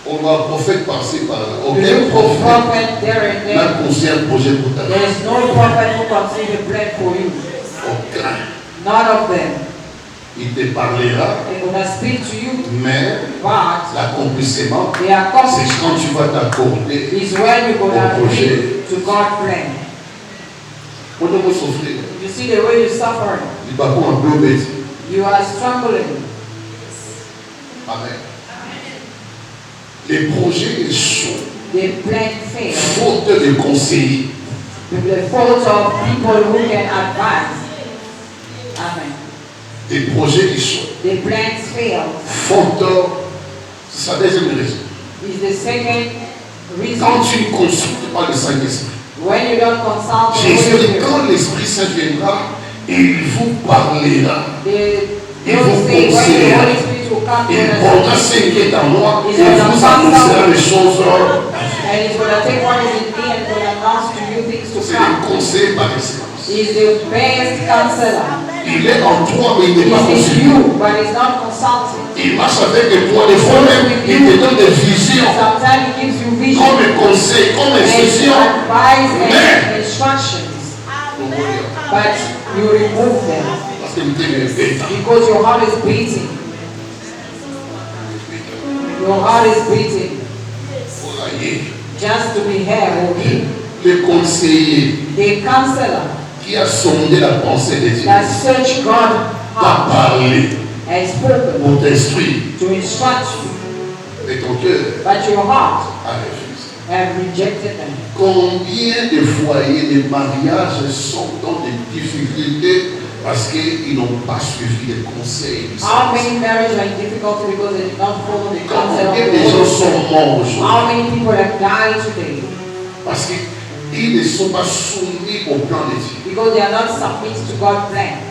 On va prophète passer par là. You Aucun look for prophète prophet there and n'a there. conçu un projet pour ta vie. There is no prophet who conceive a plan for you. Aucun. None of them. Il te parlera, They're going to speak to you, mais but l'accomplissement, the c'est accomplishment quand tu vas t'accorder is when you're going to agree to God's plan. pour ne pas souffrir. You see the way you're suffering. Il va pour un peu bête. You are struggling. Amen. Les projets échouent, The plan fails. faute de conseillers. The fault of people who can advise. Amen. Les projets échouent, The plans fail. faute. C'est sa deuxième raison. Is the second Quand reason. tu ne consultes pas le Saint-Esprit, When you don't consult the Jésus Holy dit Spirit. quand l'Esprit Saint viendra, il vous parlera. The Il vous Lord say when the conseillera. Holy Spirit will come Il to prendra us ce qui est en moi et Is vous it the annoncera les choses. and He's going to take what is in me and going to announce to you things to C'est le come. conseil par excellence. He's the best counselor. Il est en toi, mais il n'est pas He's in consulté. you, but He's not consulting. Il marche avec toi. Des fois même, il te donne des visions, Sometimes He gives you vision. comme un conseil, comme And instruction. advice Mais- and instructions, Pour mourir. but you remove them Parce qu'il était bête. because your heart is beating. Your heart is beating Pour railler. just to be heard or heard. Le conseiller The counselor qui a sondé la pensée de Dieu that search God t'a heart parlé and spoken pour t'instruire. to instruct you, Mais ton cœur but your heart a refusé. have rejected them. Combien de foyers, de mariages sont dans des difficultés parce qu'ils n'ont pas suivi les conseils du How Saint-Esprit? many marriages are in difficulty because they did not follow the counsel of Combien the de gens Holy Spirit? sont morts aujourd'hui? How many people have died today Parce qu'ils ne sont pas soumis au plan de Dieu. because they are not submitted to God's plan?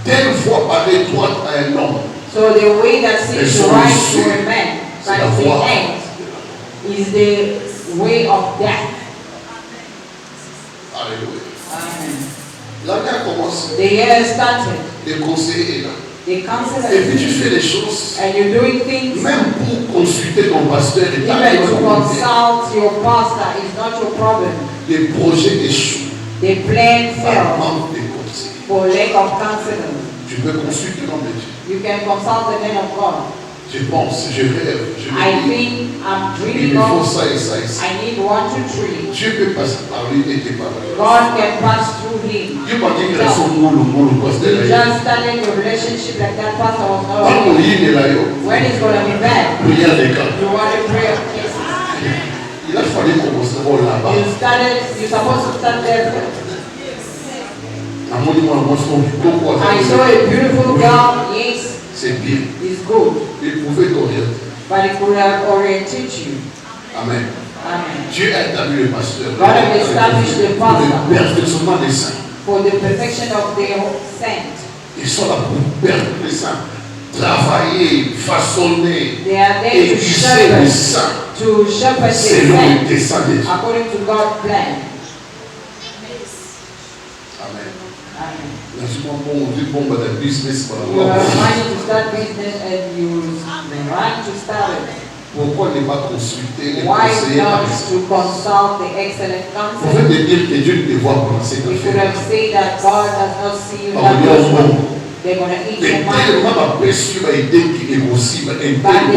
Telle voie paraît droite à un homme, So the way that seems Elles sont right issues to a man C'est la But the voie. end is the way of death. Alléluia. Amen. L'année a commencé. The year started. Les conseillers est là. The counselor Et puis tu fais les choses, and you're doing things. même pour consulter ton pasteur et ta Even to communauté. consult your pastor is not your problem. Les projets échouent The plan par failed manque de conseillers. for lack of counseling. Tu peux consulter l'homme de Dieu. You can consult the man of God. Je pense, je rêve, je I me dis, think I'm il dreaming me faut of. ça et ça et ça. I need 1, 2, 3. Dieu peut passer par lui et te parler. God can pass through him. Dieu m'a dit qu'il a son moule, pasteur. You just started your relationship like that pastor was not Quand on already. y est là, When is going to be back? prière des cas. You want to pray of cases. Il a fallu commencer là-bas. You're supposed to start there. À mon niveau, moi, je suis beaucoup I saw a beautiful girl, yes, c'est bien. it's good. Il pouvait t'orienter. But it could have oriented you. Amen. Amen. Dieu a établi le pasteur. God has established the pastor. Le perfectionnement des saints. For the perfection of the saint. Ils sont là pour perfectionner les saints. Travailler, façonner, They are there to éduquer les saints shepherd the selon le saint dessein de Dieu. according to God's plan. Amen. Amen. Laisse-moi bon, Dieu bon, bah, la business, You voilà. are trying to start business and you run to start it. Pourquoi ne pas consulter les Why conseillers not par les saints? to consult the excellent Vous pouvez counsel? te dire que Dieu ne te voit pas dans cette We could affaire. have said that God does not see you Par that le way. bon. They're going to eat Mais your money. tellement ma blessure a été qui est possible. But they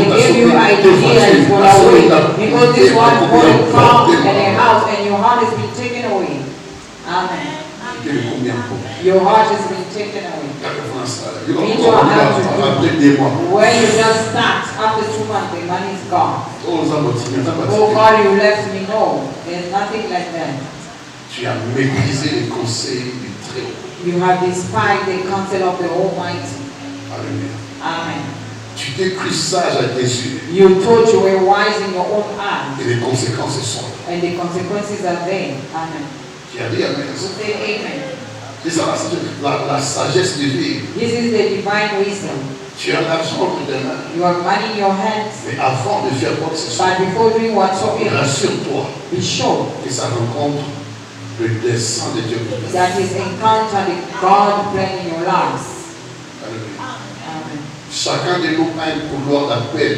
give you idea that it's going away because this one bought a car and a house and your heart has been taken away. Amen. Your heart has been taken away. Après 2 mois. When you just start, after 2 months, the money is gone. Oh Oh God, you left me. No, there's nothing like that. tu as méprisé les conseils du Très-Haut. You have despised the counsel of the Almighty. Alléluia. Amen. Tu t'es cru sage à tes yeux. You thought you were wise in your own eyes, Et les conséquences sont là. and the consequences are there. Amen. Tu as dit Amen. We say amen. C'est ça la sagesse de vie. This is the divine wisdom. Tu as l'argent entre tes mains. You have money in your hands, Mais avant de faire quoi que ce soit, but before doing whatsoever, rassure-toi be sure que ça rencontre le dessein de Dieu. that is encounter the God plan in your life. Alléluia. Amen. Chacun de nous a un couloir d'appel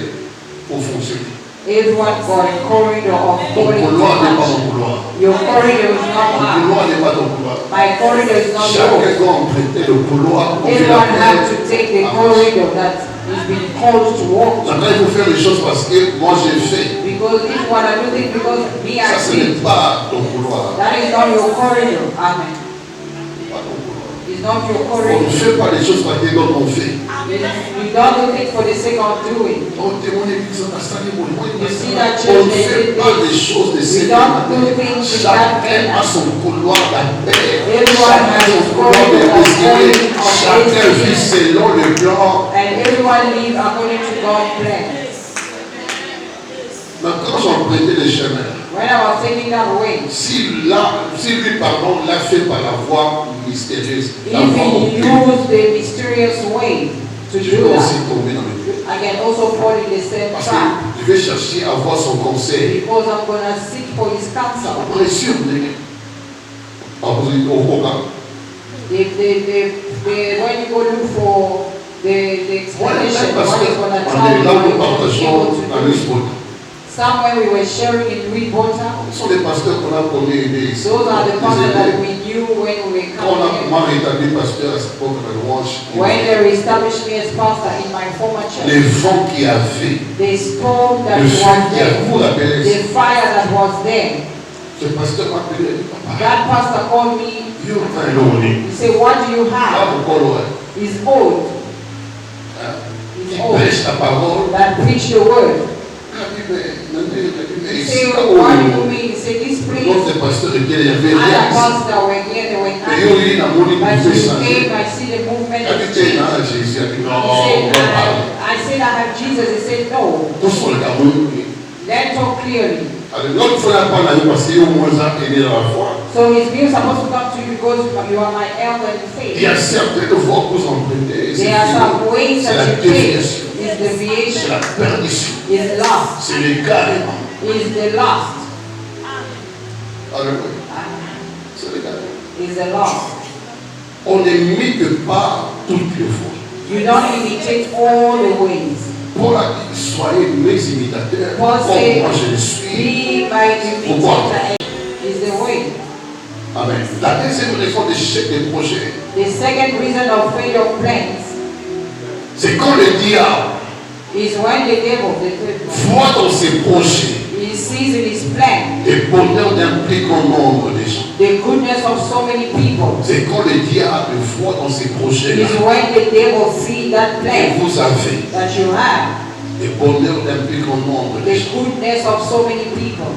pour fonctionner. Everyone got a corridor of Ton calling to couloir n'est pas mon function. couloir. Your corridor is not Ton mine. couloir n'est pas ton couloir. My corridor is not Chacun yours. doit emprunter le couloir pour que Everyone have to l'appel take the avance. corridor that is being called to walk. Maintenant, il faut faire les choses parce que moi j'ai fait. Because if you want to do things because me I Ça, ce n'est did, pas ton couloir. that is not your corridor. Amen. Pas ton couloir. It's not your On ne corridor. fait pas les choses parce que d'autres ont fait. You don't do things for the sake of doing. On témoigne l'église en installé pour moi. You see that On church, ne they fait did pas this. les choses de We cette don't do manière. things in that Chacun a manner. son couloir d'appel. Everyone Chacun a has son his couloir de corridor destinée. of Chacun destiny. vit selon le plan. And everyone live according to God's plan. Maintenant, j'empruntais les chemins. When I was taking that way, Si lui, pardon, l'a fait par la voie mystérieuse, la if voie he occulte, used the mysterious way to je peux do aussi that, tomber dans le pied. I can also fall in the same Parce trap. que je vais chercher à avoir son conseil. Because I'm going to seek for his counsel. Pression, au programme. When you go look for the Voilà, explanation, parce what is going to qu'on tell est you là, what nous you're partageons able dans to le do. sport. Somewhere we were sharing in Rewater. Ce sont des pasteurs qu'on a connus et des Those are the pastors that aidés. we knew when we were Quand on a coming moi rétabli pasteur à cette époque de la louange, in. When they established me as pastor in my former les church, vents qui avaient, the storm that le was feu qui a there, vous rappelez, the fire that was there, ce pasteur m'a appelé, il dit, papa, that pastor called me. il y a un long nez. He said, "What do you Là, have?" pourquoi l'aurait? He's old. Il He's old. prêche la parole. That preach the word. Mais He ici, said, là "What do où you mean?" He said, "This place." l'autre pasteur était, il y avait Other rien. pastors were here, they were Et not. il y a un monde qui But fait you changer. came, I see the movement Il of a dit, change. non, Jésus a dit, non, He on said, va parler. I said, I have Jesus. He said, no. Tous sont les Cameroun. Let's talk clearly. Alors, l'autre fois, il n'a pas la vie parce qu'il est au moins aidé dans la foi. So his view is supposed to come to you because you are my elder in Il y a faith. certaines voies que vous empruntez. There are some ways C'est la that you take. déviation. is C'est deviation, la perdition. is lost, C'est l'égarement. is the lost, Alléluia. Amen. C'est l'égarement. Is the lost. On n'imite pas toutes les fois. You don't imitate all the ways. Paul a dit, soyez mes imitateurs, Paul comme said, moi je le suis. be my imitator is the way. Amen. La deuxième raison d'échec des projets, The second reason of failure of plans c'est quand le diable is when the devil, voit dans ses projets he sees in his plan le bonheur d'un plus grand nombre de gens. the goodness of so many people. C'est quand le diable voit dans ses projets Is when the devil sees that que plan vous avez that you have, le bonheur d'un plus grand nombre de the gens. goodness of so many people.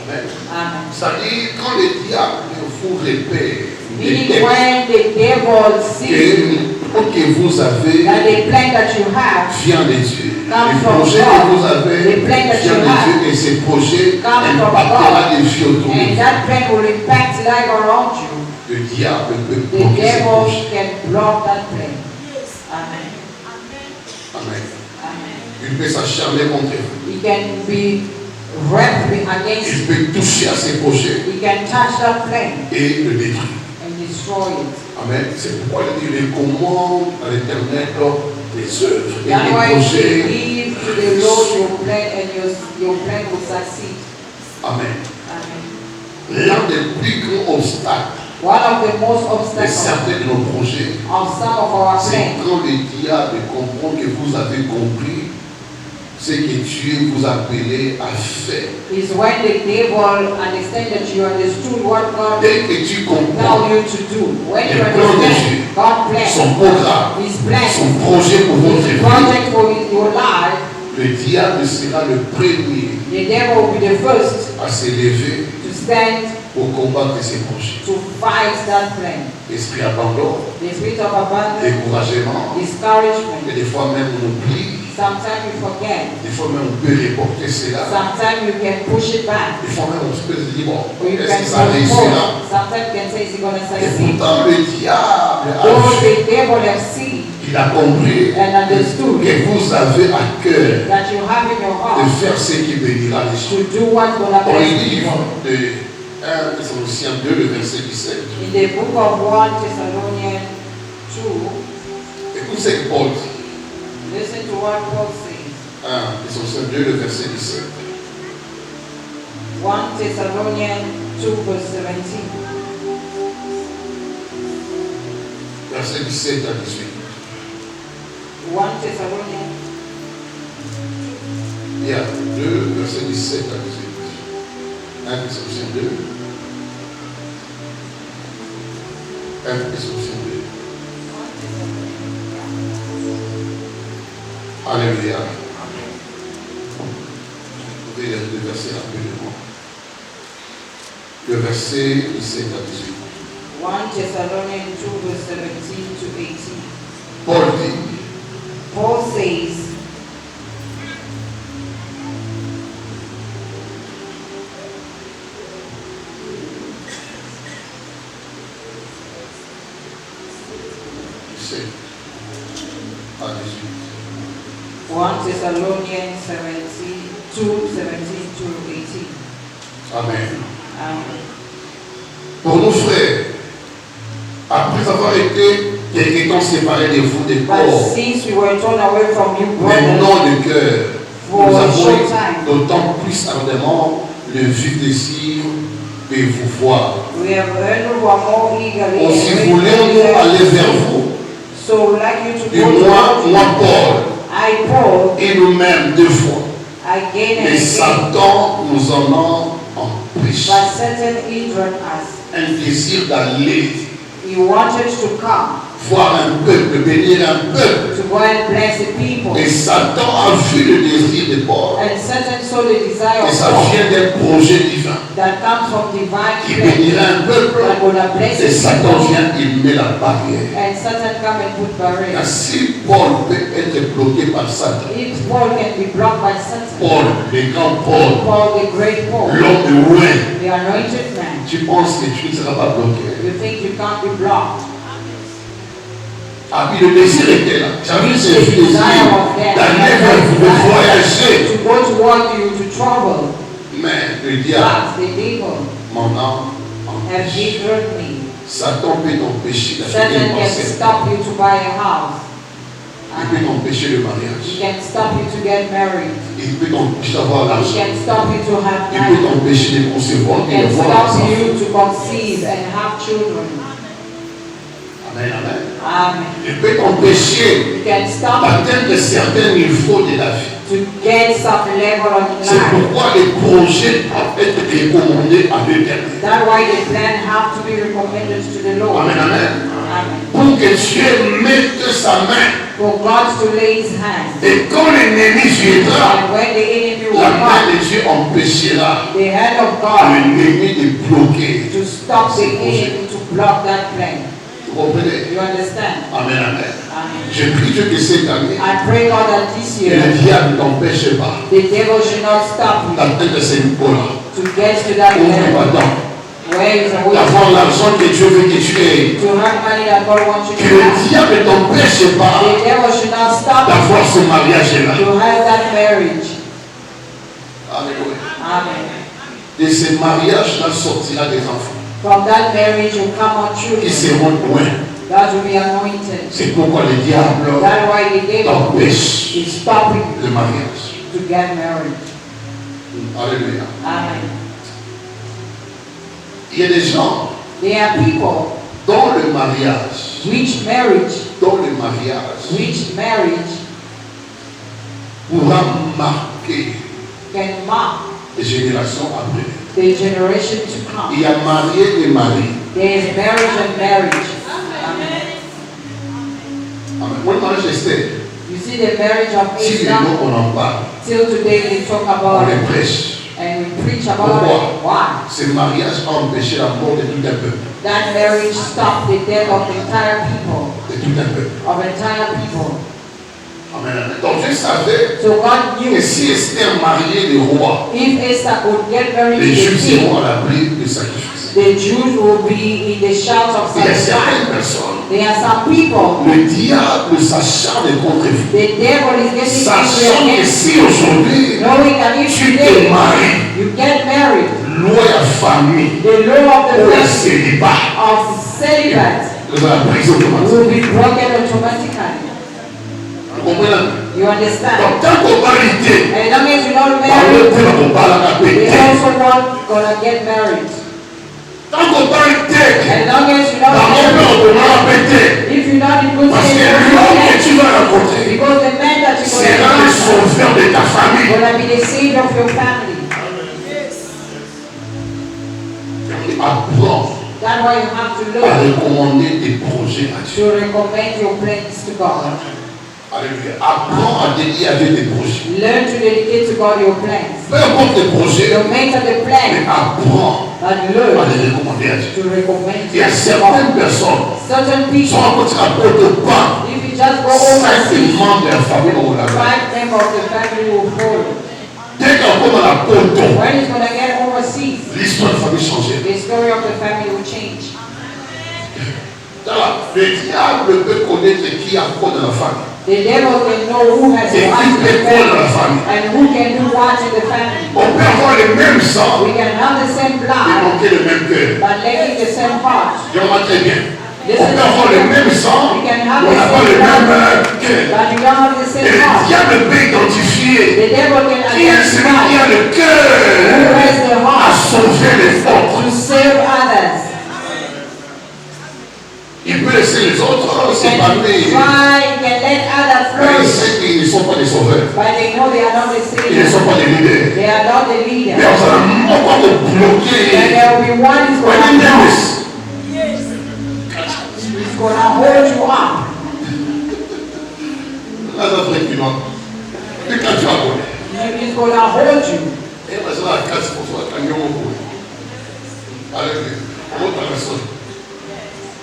Amen. Amen. C'est-à-dire quand le diable vous répète Meaning des when the devil sees que vous avez that the plan that you have vient de Dieu. Come Les from projets God. que vous avez The plan that vient you de have Dieu et ces projets come from impactera God. des vies autour de and vous. that plan will impact life around you, Le diable peut the bloquer ces devil projets. can block that plan. Amen. Amen. Amen. Il peut s'acharner contre vous. He can be wrestling against Il you. peut toucher à ces projets He can touch that plan et le détruire. and destroy it. Amen. C'est pourquoi il dit, il commande à l'Éternel les œuvres et That's why les you projets. give to the Lord your plan and your plan will succeed. Amen. Amen. L'un des plus grands obstacles One of the most de obstacles certains de nos projets, of some of our c'est plans quand le diable comprend que vous avez compris ce que Dieu vous a appelé à faire. is when the devil understands that you understood what God Dès que tu comprends tell you to do. When you le plan de Dieu, understand God's plan, son programme, His plan, son projet pour votre His vie, project for your life, le diable sera le premier the devil will be the first à s'élever to stand pour combattre ces projets. to fight that plan. Esprit abandon, The spirit of abandon, découragement, discouragement. et des fois même on oublie, Sometimes you forget. des fois même on peut reporter cela, Sometimes you can push it back. des fois même on peut se dire bon, Or you est-ce can que ça réussira? postpone. Sometimes you can say, is he going to Et succeed? pourtant le diable a Though vu, the devil have seen il a compris and understood que vous avez à cœur that you have in your de heart faire ce qui bénira les gens. to do what's going to Dans le bless livre people. de 1 Thessaloniciens 2, le verset 17, In the book of 1 Thessalonians 2, écoute ce que Paul dit. listen to what Paul says. 1 Thessaloniciens 2, le verset 17. 1 Thessalonians 2 verse 17. Verset 17 à 18. 1 Thessalonians Il y a 2, verset 17 à 18. 1 Thessaloniciens 2. 1 Thessaloniciens 2. Alléluia. Vous pouvez lire le verset rapidement. Le verset 17 à 18. 1 Thessalonians 2 verse 17 to 18. Paul dit, Paul says, à 18. 1 Thessalonians 2 17 to 18. Amen. Amen. Pour nos frères, après avoir été quelque temps séparés de vous des But corps, since we were torn away from you, mais brothers, non de cœur, For nous a avons short time. d'autant plus ardemment le vif désir de vous voir. we have heard who are more eagerly Aussi and voulons-nous aller ready. vers vous, So we'd like you to et go moi, to Paul, I, Paul, et nous-mêmes deux fois. again and Mais again, Satan nous en a empêché. but Satan hindered us. Un désir d'aller He wanted to come, voir un peuple, bénir un peuple. to go and bless the people. Et Satan a vu le désir de Paul. And Satan saw the desire Et of ça God vient d'un projet divin that comes from divine qui plan. bénira un peuple. That gonna bless Et the Satan people. vient, il met la barrière. And Satan come and put barriers. Si Paul peut être bloqué par Satan, If Paul can be blocked by Satan, Paul, le grand Paul, Paul, the great Paul, l'homme de loin, the anointed man, tu penses que tu ne seras pas bloqué. you think you can't be blocked. Ah, puis le désir était là. J'avais ce désir d'aller de voyager. To go to work, you to travel. Mais le diable, But the devil mon âme, has hindered me. Satan peut t'empêcher d'acheter Satan une can parcelle. stop you to buy a house. Il peut t'empêcher le He mariage. can stop you to get married. Il peut t'empêcher d'avoir He l'argent. can stop you to have Il peut money. t'empêcher de concevoir He et can de voir stop les enfants. you to conceive and have children. Amen, amen. Amen. Il peut t'empêcher He can stop d'atteindre certains niveaux de la vie. you to get some level of C'est life. pourquoi les projets doivent être recommandés à l'éternel. That's why the plan have to be recommended to the Lord. Amen, amen. Amen. Pour que Dieu mette sa main. For God to lay his hand. Et quand l'ennemi viendra, And when the enemy will la main come, de Dieu empêchera the hand of God l'ennemi de bloquer. to stop the enemy to block that plan. Vous comprenez? You understand? Amen, amen. Amen. Je prie Dieu que cette année, I pray God that this que year le diable ne t'empêche pas the devil should not stop you d'atteindre ces niveaux-là. to get to that Ouvre level pas dents. where is a way D'avoir l'argent que Dieu veut que tu aies. to have money that God wants you Que to le have. diable ne t'empêche pas The devil should not stop you d'avoir ce mariage-là. to have that marriage. Alléluia. Amen. De ce mariage-là sortira des enfants From that marriage will come on qui children seront loin. that will be anointed. C'est pourquoi le diable That's why the devil t'empêche is stopping le mariage. to get married. Alléluia. Amen. Il y a des gens There are people dans le mariage, which marriage pourra marquer can mark les générations après. the generation to come. Il y a marié et marié. There is marriage and marriage. Amen. Amen. Mon mariage Esther, You see the marriage of si les Esther. noms on en parle, Till today they talk on about les it prêche. and we preach about it. Why? Ce mariage a empêché la mort de tout un peuple. That marriage stopped the death of the entire people. De tout un peuple. Of entire people. Amen. Amen. Donc je savais So God que knew si Esther mariait le roi, if Esther could get married to les the Juifs king, seront à l'abri du sacrifice. the Jews will be in the shout of Il y a certaines sacrifice. personnes, There are some people, le diable s'acharne contre vous. the devil is getting Sachant angry que against si aujourd'hui knowing that if tu te today maries, you get married, loi à famille, the law of the ou le family célibat, of celibate nous allons prison automatique. will be broken automatically. Vous comprenez? You understand? Donc tant qu'on va lutter, As long as you're not par le married, temps qu'on parle à they péter. also want gonna get married. Tant qu'on va lutter, As long as you're par not mon married, plan, on va péter. if you're not in good Parce que state, l'homme que tu vas rencontrer because the man that you're sera le gonna have sauveur de ta famille. gonna be the savior of your family. Apprends That's why you have to à learn recommander tes projets à Dieu. to recommend your plans to God. Alléluia. Apprends à dédier avec tes projets. Learn to dedicate to God your plans. Peu importe tes projets, No matter the mais plan, apprends but à learn les recommander à Dieu. to recommend Il y a to certaines God. personnes Certain qui sont people, en train de pas. if you just go 5 overseas, membres de la famille vont la 5 members of the family will follow. Dès qu'on come dans la poto, When he's gonna get overseas, l'histoire de la famille change. the story of the family will change. Le diable peut connaître qui a quoi dans la famille. The devil can know who has Et what qui in the fait quoi dans la family famille. and who can do what in the family. On peut avoir le même sang We can have the same et blood, manquer le même cœur. but lacking the same heart. J'aimerais très bien. On Listen peut to avoir le me. même sang, We can mais have on the n'a pas le same même blood, cœur. but we don't have the Et same le heart. diable peut identifier The devil can qui est celui qui a identify le who cœur has the à heart sauver les autres. to save others. Il peut laisser les autres Can s'épanouir. try, can let others Mais il flourish, sait qu'ils ne sont pas des sauveurs. but they know they are not the Ils ne sont savior. pas des leaders. They are not the Mais leader. on va encore me Then bloquer. there will be one who's When gonna you do help. this, He's gonna hold you up. là, ça fait qu'il va. Et quand tu as connu, He's gonna hold you. et moi, c'est la casse pour toi, quand il y a un coup. Alléluia. On va traverser.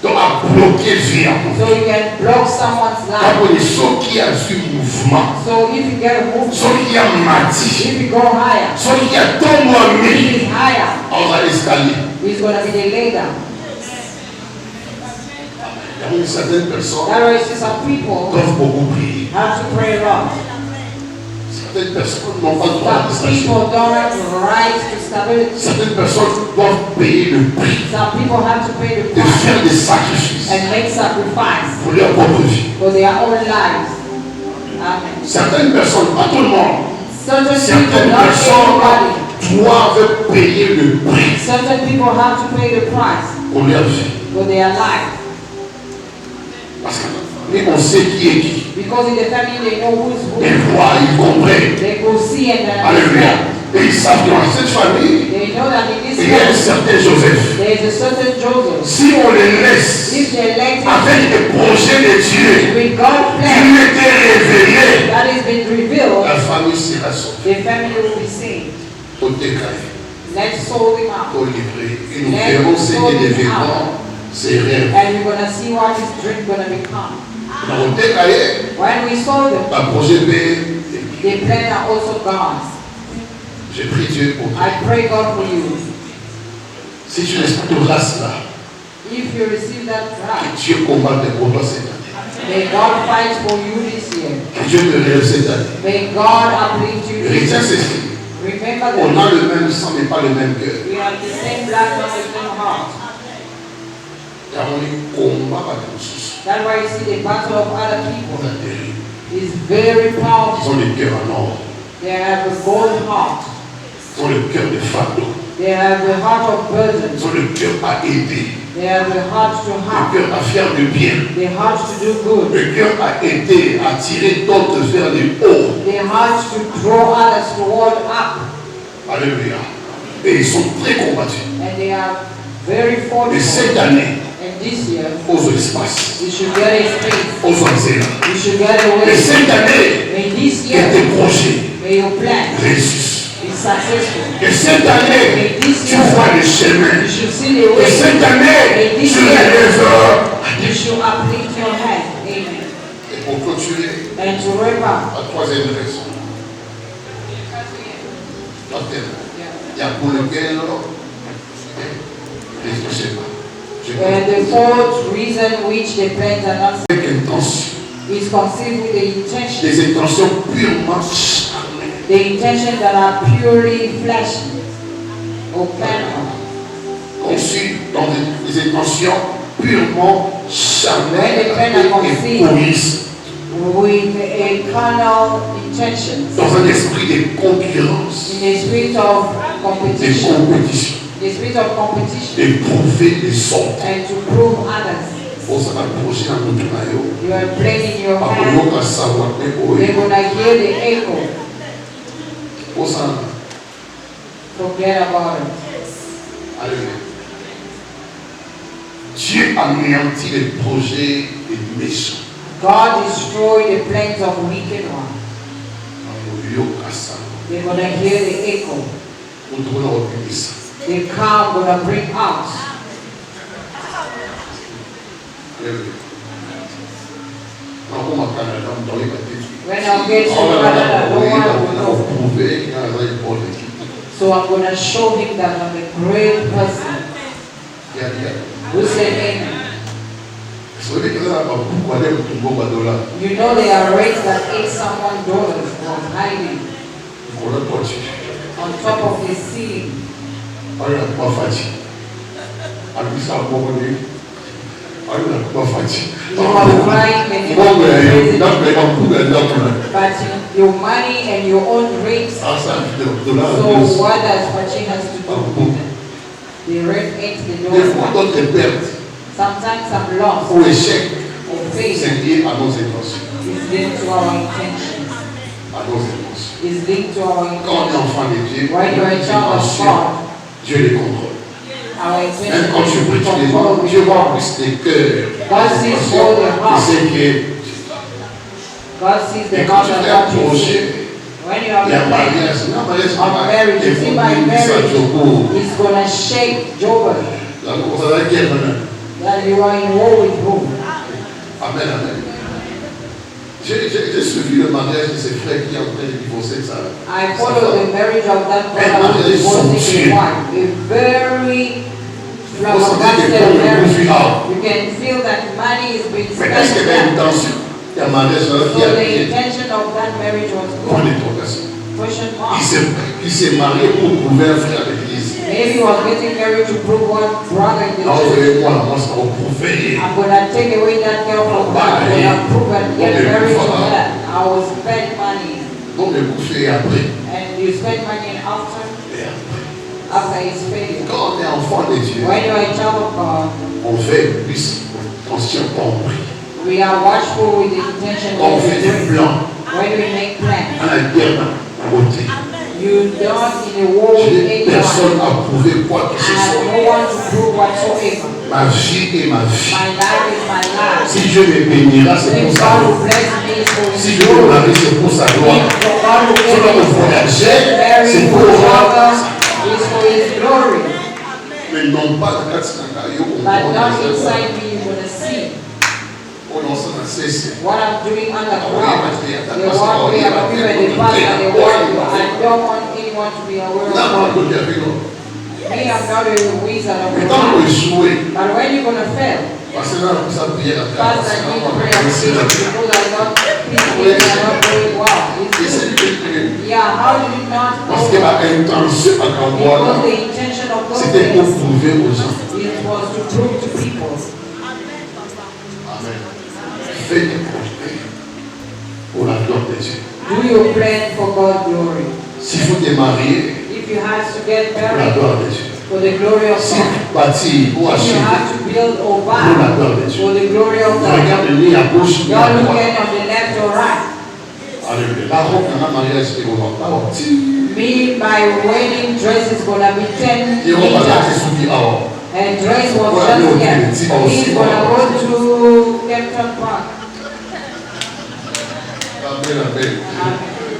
Donc, à bloquer vie à mon So you can block someone's life. Quand ceux qui a vu mouvement, So if you get moved, ceux qui a mati, if you go higher, ceux qui a tombé if mis, he's higher, on va l'escalier. he's gonna be the leader. Il y a certaines personnes There is some people doivent beaucoup prier. have to pray a lot. Certaines personnes n'ont pas le droit de Some s'acheter. people don't have the right to stability. Certaines personnes doivent payer le prix Some people have to pay the de faire price des sacrifices and make sacrifice pour leur propre vie. for their own lives. Amen. Certaines personnes, pas tout le monde, Certain people, certaines not everybody. personnes doivent payer le prix Certain people have to pay the price pour leur vie. for their life. Parce que on sait qui est qui. Because in the family they know who's who. Ils voient, ils comprennent. They go see and Alléluia. understand. Et ils savent que dans cette famille, They know that in this il y a un family certain Joseph. there is a certain Joseph. Si on les laisse If they elect him avec les projets de Dieu with God's qui plan lui étaient révélés, that has been revealed, la famille sera sauvée. the family will be saved. Au décaillé, Let's sold him out. au livré. Et nous verrons ce qu'il deviendront ses rêves. And you're gonna see what his dream gonna become. Dans le décaillé, When we saw them, un projet B. the plan are also God's. J'ai pris Dieu pour toi. I pray God for you. Si tu respecteras cela, If you receive that que right, Dieu combatte pour toi cette année. may God fight for you this year. Que Dieu te relève cette année. May God uplift you this Retiens year. ceci. Remember On that a le même sang mais pas le même cœur. we have the same blood, not the same heart. Car on est combat avec nos sources. That's why you see the battle of other On people a terrible. is very Ils powerful. ont le cœur en or. They have a gold heart. Ils ont le cœur de fardeau. They have the heart of burden. Ils ont le cœur à aider. They have the heart to Le help. cœur à faire du bien. The heart to do good. Le cœur à aider, à tirer d'autres vers le haut. The heart to draw others toward up. Alléluia. Et ils sont très combattus. And they are very Et fortunate. cette année, And this year, aux espaces, you should get a space. aux anzélas. You should get Et away. cette année, May this que year, tes projets may your plan réussissent. be successful. Que cette année, tu vois le chemin. You should see the Que way. cette année, tu relèves. You should uplift your head. Amen. Et pour continuer, And to wrap up, la troisième raison. La terre. Il y a pour lequel, je ne sais pas. Je and the fourth reason which the plans are not avec intention. is conceived with the intention. Des intentions purement charnelles. The intentions that are purely fleshly or carnal. Conçues dans des intentions purement charnelles et égoïstes. With a carnal intentions. Dans un esprit de concurrence, In the spirit of de competition. compétition, The spirit of competition. d'éprouver les autres. And to prove others. Pour ça, le projet dans notre maillot, You are playing in your pas hand. pour nous savoir, mais pour They're eux. gonna hear the echo. Pour ça, Forget about it. alléluia. Dieu anéantit les projets des méchants. God destroyed the plans of wicked ones. They're gonna hear the echo. Nous devons reculer ça. The calm gonna bring out. Alléluia. Quand on va au Canada, on doit y aller. When I get to Canada, no one will know. Prouver qu'il y a un projet. So I'm gonna show him that I'm a great person. Il y a rien. Who said amen? Vous savez que là, pourquoi aller au Togo Badola? You know there are rates that ate someone's daughters was hiding On a pas tué. on top of the ceiling. On n'a pas fatigué. On a vu ça à Bourgogne. On n'a pas fatigué. You are crying and you Bon, mais are il y a un coup de but your money and your own rates. Ah, ça, $1. So what does Fachi has to do? The rate ate the Des fois, daughter. d'autres pertes Sometimes some loss ou échecs, or failure c'est lié à nos intentions. is linked to our intentions. À nos intentions. Is linked to our Quand on est intentions. enfant de Dieu, When you're a nos child of intentions, God, Dieu les contrôle. our Même intentions quand tu pries tous les jours, control Dieu with voit God. plus les cœurs. God sees all the Il heart. sait que God sees et the quand heart tu and fais un what you see. projet, When you have il y a a un plan mariage. Non, mariage, of marriage, you see my marriage is gonna shake Job. Là, on va la guerre maintenant. That you are in war with who? Amen, amen. J'ai suivi le mariage de ses frères qui est en train de divorcer de sa I follow the marriage of that brother who is divorcing his wife. A very You have Vous a sentez que basket comme of le marriage. profit out. You can feel that money is being Mais est-ce qu'il y avait une spent. intention? Il y a un mariage So qui a the bien intention of that marriage was pour good. l'éducation. Question mark. Il s'est marié pour prouver un frère à l'église. Maybe he was getting married to prove one brother in the Non, vous church. voyez, moi, ça va prouver. I'm gonna take away that girl from her. I'm gonna prove and get married to her. I will spend money. Donc, le bouffer après. And you spend money and after his failure. Quand on est enfant de Dieu, When you are a child of God, on fait plus attention quand on prie. we are watchful with the intention Quand on when fait we des pray. plans, When we make plans, on a guerre à côté. you don't in a war with Personne anyone. n'a prouvé quoi que ce I have soit. no one to prove whatsoever. Ma vie est ma vie. My life is my life. Si Dieu me bénira, c'est pour If sa God gloire. will bless me for Si His Dieu me glory. marie, c'est pour sa gloire. If God will Si bless on me voyageait, marry c'est for pour Father, is for His glory. mais non pas dans 4 But not inside me you're gonna see on s'en a cessé. what I'm doing underground. Oui, The one we are doing at the past and the one I don't want anyone to be aware Là, of. on peut dire, Me, I'm not a wizard of mais the quand on mind. échouer, But when you're gonna fail, parce que là, ça prière à first I need prayer because I don't think things are not going well. Yeah, how did it not go? Parce que ma intention à Camboire, Because the intention of those c'était pour things, prouver aux gens. it was to prove to people. Amen. Faites des projets pour la gloire de Dieu. Do your plan for God's glory. S'il faut te marier, If you have to get pour la married gloire de Dieu. for the glory of Si God, vous bâtir ou if you acheter, have to build or pour la buy gloire de Dieu. for the glory of God, Regarde ni à gauche ni à you're droite. looking on the left or right. Alléluia. La robe dans un mariage, c'est au revoir. Me, my wedding dress is gonna be 10 Et on va là, meters. c'est soumis à or. And dress was Voilà, nous, just here. on dit, He's gonna go to Kempton Park. Amen, amen.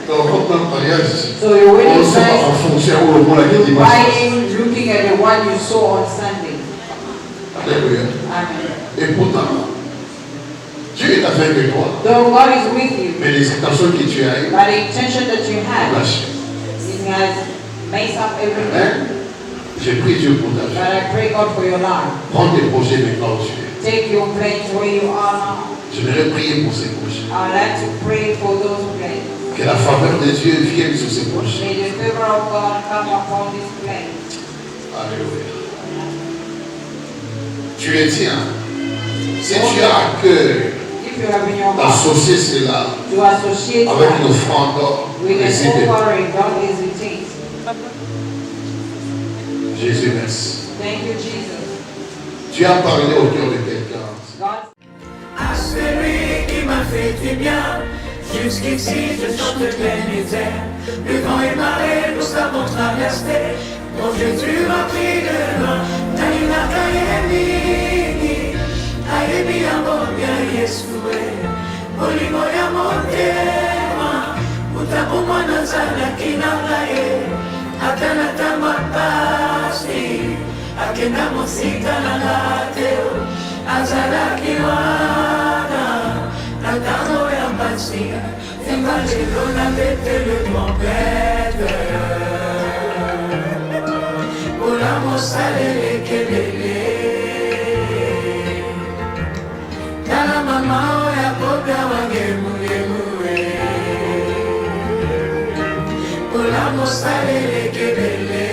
Donc, comme dans le mariage, So your on wedding se bat en dress, fonction où le monde a été you're dimanche. buying, looking at the one you saw on Sunday. Alléluia. Amen. Et pourtant, Dieu est avec toi. Though God is with you, Mais les intentions que tu as eues, but the intention that you had, lâche. it has messed up everything. Amen. J'ai prié Dieu pour ta But vie. I pray God for your life. Prends tes projets maintenant où tu es. Take your plans where you are now. J'aimerais prier pour ces projets. I would like to pray for those plans. Que la faveur de Dieu vienne sur ces projets. May the favor of God come upon these plans. Alléluia. Tu les tiens. Si tu as à cœur If you have in your heart d'associer cela to associate avec une that offrande, with n'hésitez an pas. offering, don't hesitate. Jésus, merci. Thank you, Jesus. Tu as parlé au cœur de quelqu'un. God, À celui qui m'a fait du bien, jusqu'ici je chante plein misère. Le vent et marée, nous avons traversé. Mon Dieu, tu m'as pris de loin. Naïna Kayemi, Ayebi Amobia Yesue, Bolimo Yamotema, Utabuma Nazala Kinalaye, Atana Tamapasi, Akena Mosika Nalateo, Azala Kiwana, Natano Yambasi, Evangelio na bête le trompette. Ola Mosalele Kelele. Nana mama oya kobia wangemu yemue. Ola Mosalele Kelele.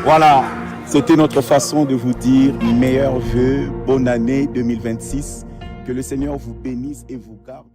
Voilà, c'était notre façon de vous dire meilleurs vœux, bonne année 2026. Que le Seigneur vous bénisse et vous garde.